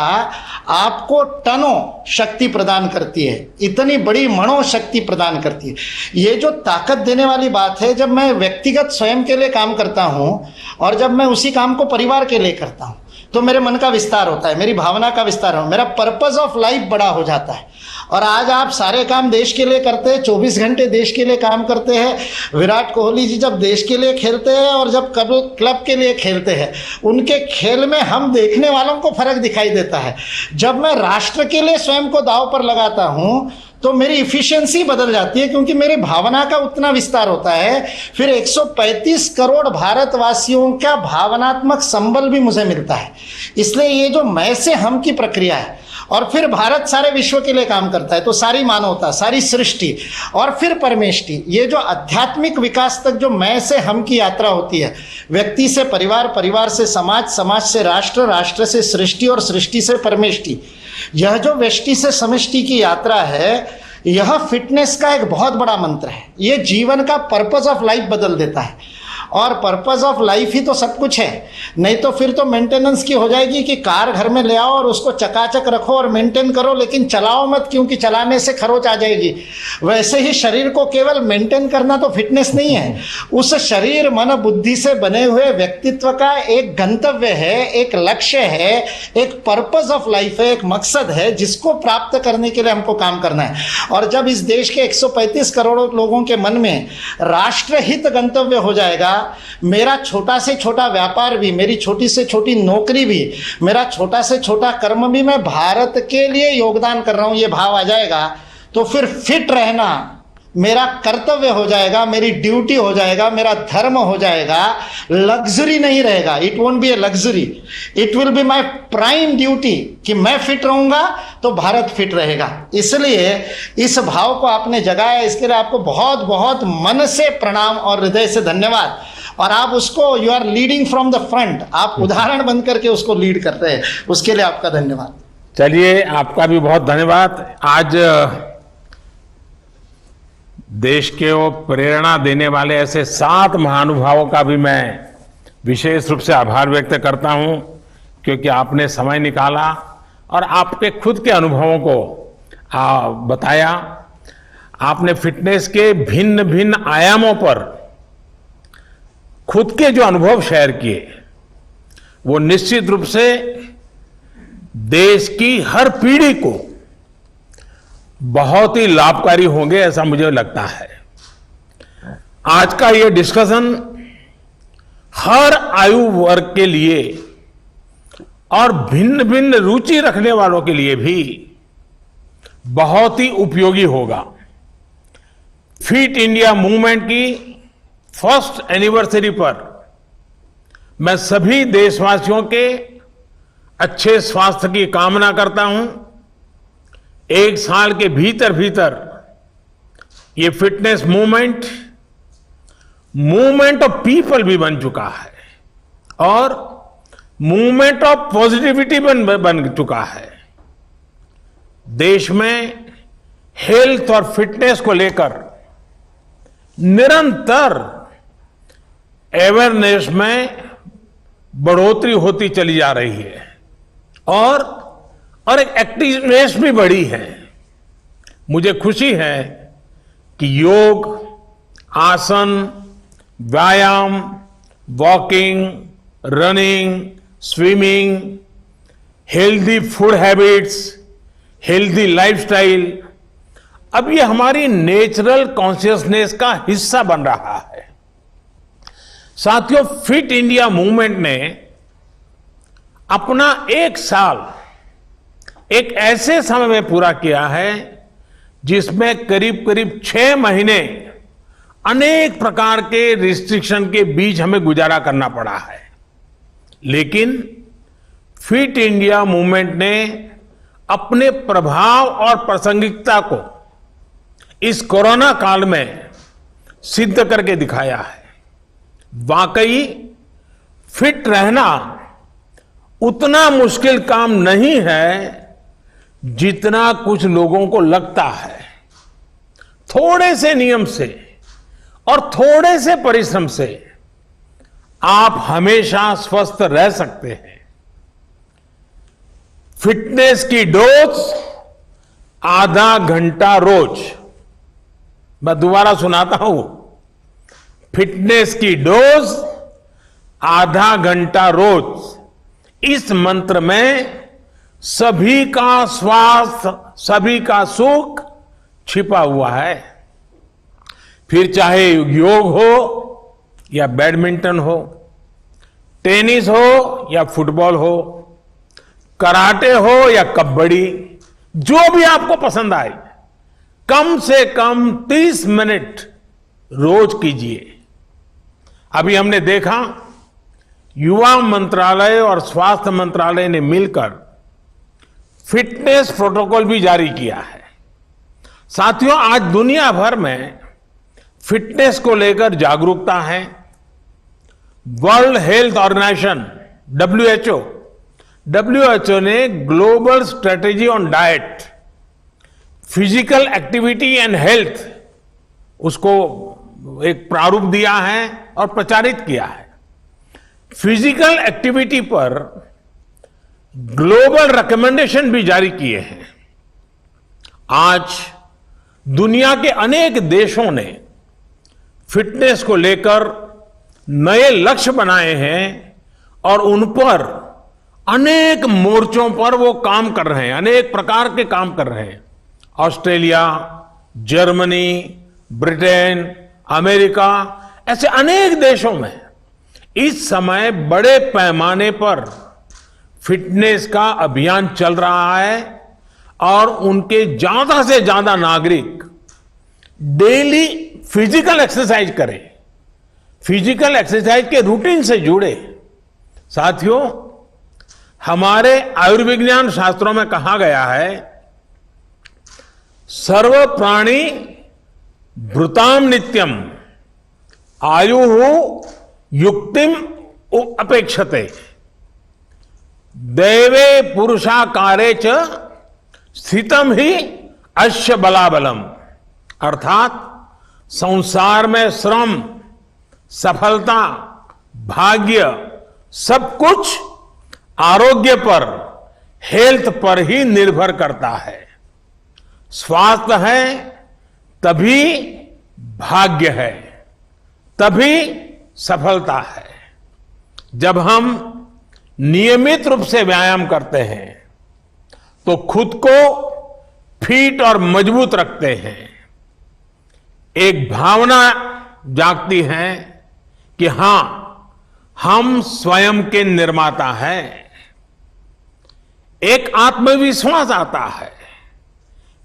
आपको टनों शक्ति प्रदान करती है, इतनी बड़ी मनोशक्ति प्रदान करती है। ये जो ताकत देने वाली बात है, जब मैं व्यक्तिगत स्वयं के लिए काम करता हूं और जब मैं उसी काम को परिवार के लिए करता हूं, तो मेरे मन का विस्तार होता है, मेरी भावना का विस्तार हो, मेरा पर्पस ऑफ लाइफ बड़ा हो जाता है। और आज आप सारे काम देश के लिए करते हैं, 24 घंटे देश के लिए काम करते हैं। विराट कोहली जी जब देश के लिए खेलते हैं और जब क्लब के लिए खेलते हैं, उनके खेल में हम देखने वालों को फर्क दिखाई देता है। जब मैं राष्ट्र के लिए स्वयं को दांव पर लगाता हूं तो मेरी इफिशिएंसी बदल जाती है, क्योंकि मेरी भावना का उतना विस्तार होता है। फिर 135 करोड़ भारतवासियों का भावनात्मक संबल भी मुझे मिलता है। इसलिए ये जो मैं से हम की प्रक्रिया है, और फिर भारत सारे विश्व के लिए काम करता है, तो सारी मानवता, सारी सृष्टि और फिर परमेष्टि, ये जो आध्यात्मिक विकास तक जो मैं से हम की यात्रा होती है, व्यक्ति से परिवार, परिवार से समाज, समाज से राष्ट्र, राष्ट्र से सृष्टि और सृष्टि से परमेष्टि, यह जो व्यष्टि से समष्टि की यात्रा है, यह फिटनेस का एक बहुत बड़ा मंत्र है। ये जीवन का पर्पस ऑफ लाइफ बदल देता है, और पर्पस ऑफ लाइफ ही तो सब कुछ है। नहीं तो फिर तो मेंटेनेंस की हो जाएगी कि कार घर में ले आओ और उसको चकाचक रखो और मेंटेन करो, लेकिन चलाओ मत, क्योंकि चलाने से खरोच आ जाएगी। वैसे ही शरीर को केवल मेंटेन करना तो फिटनेस नहीं है, उस शरीर मन बुद्धि से बने हुए व्यक्तित्व का एक गंतव्य है, एक लक्ष्य है, एक पर्पस ऑफ लाइफ है, एक मकसद है, जिसको प्राप्त करने के लिए हमको काम करना है। और जब इस देश के 135 करोड़ लोगों के मन में राष्ट्रहित गंतव्य हो जाएगा, मेरा छोटा से छोटा व्यापार भी, मेरी छोटी से छोटी नौकरी भी, मेरा छोटा से छोटा कर्म भी मैं भारत के लिए योगदान कर रहा हूं, ये भाव आ जाएगा, तो फिर फिट रहना मेरा कर्तव्य हो जाएगा, मेरी ड्यूटी हो जाएगा, मेरा धर्म हो जाएगा। लग्जरी नहीं रहेगा, it won't be a luxury, it will be my prime duty कि मैं फिट रहूंगा तो भारत फिट रहेगा। इसलिए इस भाव को आपने जगाया, इसके लिए आपको बहुत बहुत मन से प्रणाम और हृदय से धन्यवाद। और आप उसको, you are leading from the front, आप उदाहरण बन करके उसको लीड कर रहे हैं, उसके लिए आपका धन्यवाद। चलिए, आपका भी बहुत धन्यवाद। आज देश के वो प्रेरणा देने वाले ऐसे 7 महानुभावों का भी मैं विशेष रूप से आभार व्यक्त करता हूं, क्योंकि आपने समय निकाला और आपके खुद के अनुभवों को बताया। आपने फिटनेस के भिन्न भिन्न आयामों पर खुद के जो अनुभव शेयर किए, वो निश्चित रूप से देश की हर पीढ़ी को बहुत ही लाभकारी होंगे, ऐसा मुझे लगता है। आज का ये डिस्कशन हर आयु वर्ग के लिए और भिन्न भिन्न रुचि रखने वालों के लिए भी बहुत ही उपयोगी होगा। फिट इंडिया मूवमेंट की फर्स्ट एनिवर्सरी पर मैं सभी देशवासियों के अच्छे स्वास्थ्य की कामना करता हूं। 1 साल के भीतर भीतर ये फिटनेस मूवमेंट ऑफ पीपल भी बन चुका है और मूवमेंट ऑफ पॉजिटिविटी बन चुका है। देश में हेल्थ और फिटनेस को लेकर निरंतर अवेयरनेस में बढ़ोतरी होती चली जा रही है और एक एक्टिवनेस भी बढ़ी है। मुझे खुशी है कि योग, आसन, व्यायाम, walking, running, swimming, healthy food habits, healthy lifestyle अब ये हमारी नेचुरल कॉन्शियसनेस का हिस्सा बन रहा है। साथियों, फिट इंडिया मूवमेंट ने अपना 1 साल एक ऐसे समय में पूरा किया है जिसमें करीब करीब 6 महीने अनेक प्रकार के रिस्ट्रिक्शन के बीच हमें गुजारा करना पड़ा है। लेकिन फिट इंडिया मूवमेंट ने अपने प्रभाव और प्रासंगिकता को इस कोरोना काल में सिद्ध करके दिखाया है। वाकई फिट रहना उतना मुश्किल काम नहीं है जितना कुछ लोगों को लगता है। थोड़े से नियम से और थोड़े से परिश्रम से आप हमेशा स्वस्थ रह सकते हैं। फिटनेस की डोज आधा घंटा रोज। मैं दोबारा सुनाता हूं, फिटनेस की डोज आधा घंटा रोज। इस मंत्र में सभी का स्वास्थ्य, सभी का सुख छिपा हुआ है। फिर चाहे योग हो या बैडमिंटन हो, टेनिस हो या फुटबॉल हो, कराटे हो या कबड्डी, जो भी आपको पसंद आए, कम से कम 30 मिनट रोज कीजिए। अभी हमने देखा युवा मंत्रालय और स्वास्थ्य मंत्रालय ने मिलकर फिटनेस प्रोटोकॉल भी जारी किया है। साथियों, आज दुनिया भर में फिटनेस को लेकर जागरूकता है। वर्ल्ड हेल्थ ऑर्गेनाइजेशन WHO ने global strategy on diet, physical activity and health, उसको एक प्रारूप दिया है और प्रचारित किया है। फिजिकल एक्टिविटी पर ग्लोबल रिकमेंडेशन भी जारी किए हैं। आज दुनिया के अनेक देशों ने फिटनेस को लेकर नए लक्ष्य बनाए हैं और उन पर अनेक मोर्चों पर वो काम कर रहे हैं, अनेक प्रकार के काम कर रहे हैं। ऑस्ट्रेलिया, जर्मनी, ब्रिटेन, अमेरिका, ऐसे अनेक देशों में इस समय बड़े पैमाने पर फिटनेस का अभियान चल रहा है और उनके ज्यादा से ज्यादा नागरिक डेली फिजिकल एक्सरसाइज करें, फिजिकल एक्सरसाइज के रूटीन से जुड़े। साथियों, हमारे आयुर्विज्ञान शास्त्रों में कहा गया है, सर्व प्राणी भृताम नित्यम आयु युक्तिम अपेक्षते दैवे पुरुषाकारे च स्थितम ही अश्य बलाबलम। अर्थात संसार में श्रम, सफलता, भाग्य सब कुछ आरोग्य पर, हेल्थ पर ही निर्भर करता है। स्वास्थ्य है तभी भाग्य है, तभी सफलता है। जब हम नियमित रूप से व्यायाम करते हैं तो खुद को फिट और मजबूत रखते हैं। एक भावना जागती है कि हां, हम स्वयं के निर्माता हैं। एक आत्मविश्वास आता है।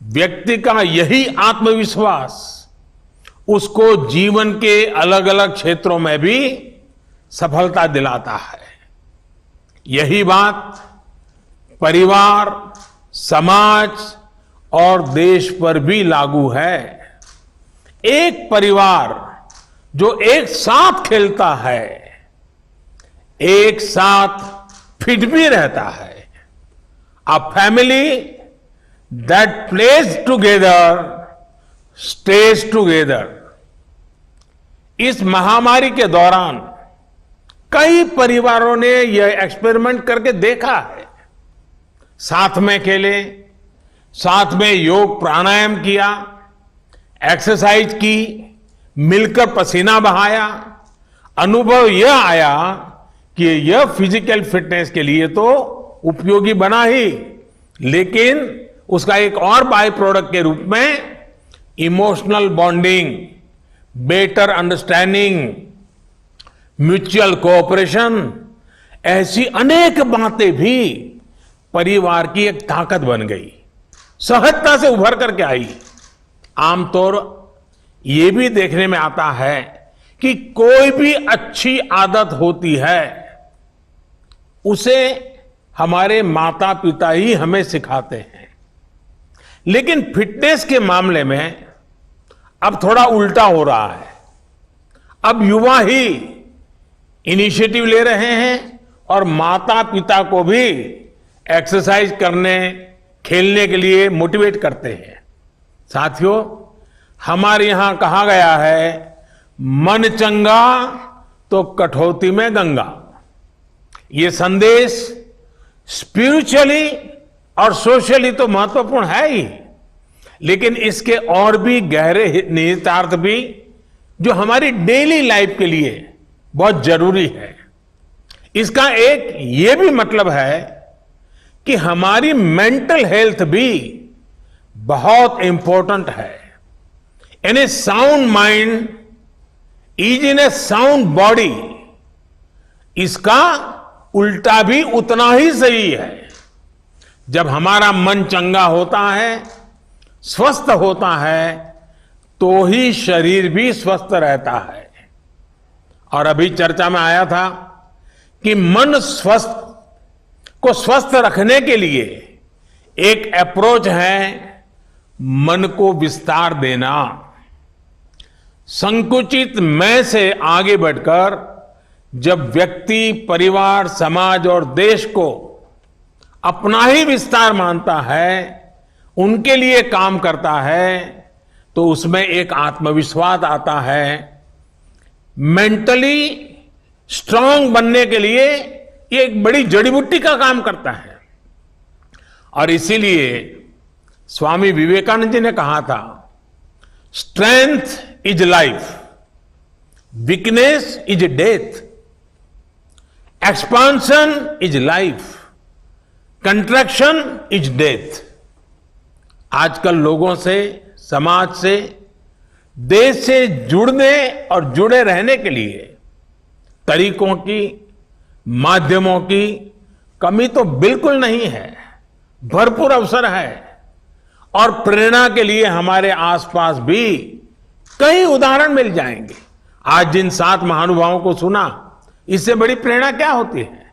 व्यक्ति का यही आत्मविश्वास उसको जीवन के अलग अलग क्षेत्रों में भी सफलता दिलाता है। यही बात परिवार, समाज और देश पर भी लागू है। एक परिवार जो एक साथ खेलता है, एक साथ फिट भी रहता है। A family that plays together stage together. इस महामारी के दौरान कई परिवारों ने यह एक्सपेरिमेंट करके देखा है। साथ में खेले, साथ में योग प्राणायाम किया, एक्सरसाइज की, मिलकर पसीना बहाया। अनुभव यह आया कि यह फिजिकल फिटनेस के लिए तो उपयोगी बना ही, लेकिन उसका एक और बाय प्रोडक्ट के रूप में emotional bonding, better understanding, mutual cooperation, ऐसी अनेक बातें भी परिवार की एक ताकत बन गई, सहजता से उभर करके आई। आमतौर ये भी देखने में आता है कि कोई भी अच्छी आदत होती है उसे हमारे माता पिता ही हमें सिखाते हैं, लेकिन फिटनेस के मामले में अब थोड़ा उल्टा हो रहा है। अब युवा ही इनिशिएटिव ले रहे हैं और माता पिता को भी एक्सरसाइज करने, खेलने के लिए मोटिवेट करते हैं। साथियों, हमारे यहां कहा गया है, मन चंगा तो कठौती में गंगा। ये संदेश स्पिरिचुअली और सोशली तो महत्वपूर्ण है ही, लेकिन इसके और भी गहरे निहितार्थ भी जो हमारी डेली लाइफ के लिए बहुत जरूरी है। इसका एक ये भी मतलब है कि हमारी मेंटल हेल्थ भी बहुत इंपॉर्टेंट है। यानी sound mind is in A sound body, इसका उल्टा भी उतना ही सही है। जब हमारा मन चंगा होता है, स्वस्थ होता है, तो ही शरीर भी स्वस्थ रहता है। और अभी चर्चा में आया था कि मन को स्वस्थ रखने के लिए एक अप्रोच है मन को विस्तार देना। संकुचित मैं से आगे बढ़कर जब व्यक्ति, परिवार, समाज और देश को अपना ही विस्तार मानता है, उनके लिए काम करता है, तो उसमें एक आत्मविश्वास आता है। मेंटली स्ट्रांग बनने के लिए ये एक बड़ी जड़ी बूटी का काम करता है। और इसीलिए स्वामी विवेकानंद जी ने कहा था, strength is life, weakness is death, expansion is life, contraction is death. आजकल लोगों से, समाज से, देश से जुड़ने और जुड़े रहने के लिए तरीकों की, माध्यमों की कमी तो बिल्कुल नहीं है, भरपूर अवसर है। और प्रेरणा के लिए हमारे आसपास भी कई उदाहरण मिल जाएंगे। आज जिन 7 महानुभावों को सुना, इससे बड़ी प्रेरणा क्या होती है?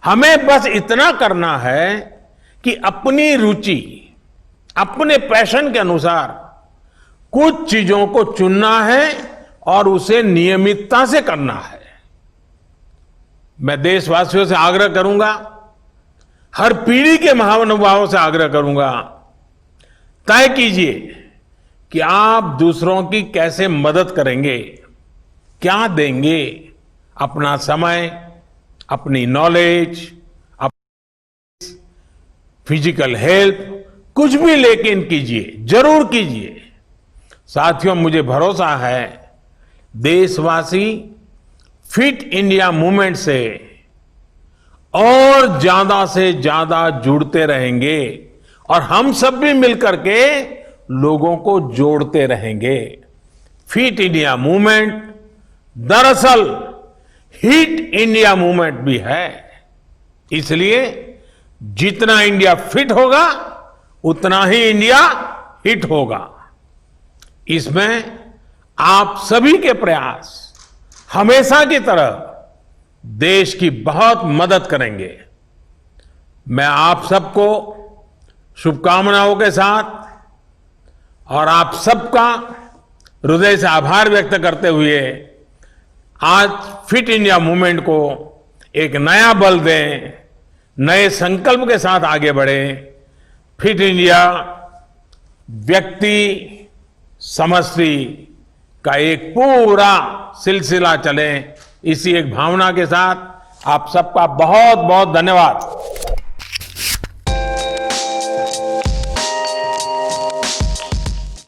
हमें बस इतना करना है कि अपनी रुचि, अपने पैशन के अनुसार कुछ चीजों को चुनना है और उसे नियमितता से करना है। मैं देशवासियों से आग्रह करूंगा, हर पीढ़ी के महानुभावों से आग्रह करूंगा, तय कीजिए कि आप दूसरों की कैसे मदद करेंगे, क्या देंगे, अपना समय, अपनी नॉलेज, फिजिकल हेल्प, कुछ भी लेकिन कीजिए, जरूर कीजिए। साथियों, मुझे भरोसा है देशवासी फिट इंडिया मूवमेंट से और ज्यादा से ज्यादा जुड़ते रहेंगे और हम सब भी मिलकर के लोगों को जोड़ते रहेंगे। फिट इंडिया मूवमेंट दरअसल हिट इंडिया मूवमेंट भी है। इसलिए जितना इंडिया फिट होगा, उतना ही इंडिया हिट होगा। इसमें आप सभी के प्रयास हमेशा की तरह देश की बहुत मदद करेंगे। मैं आप सबको शुभकामनाओं के साथ और आप सबका हृदय से आभार व्यक्त करते हुए आज फिट इंडिया मूवमेंट को एक नया बल दें, नए संकल्प के साथ आगे बढ़ें। फिट इंडिया व्यक्ति समष्टि का एक पूरा सिलसिला चले, इसी एक भावना के साथ आप सबका बहुत बहुत धन्यवाद।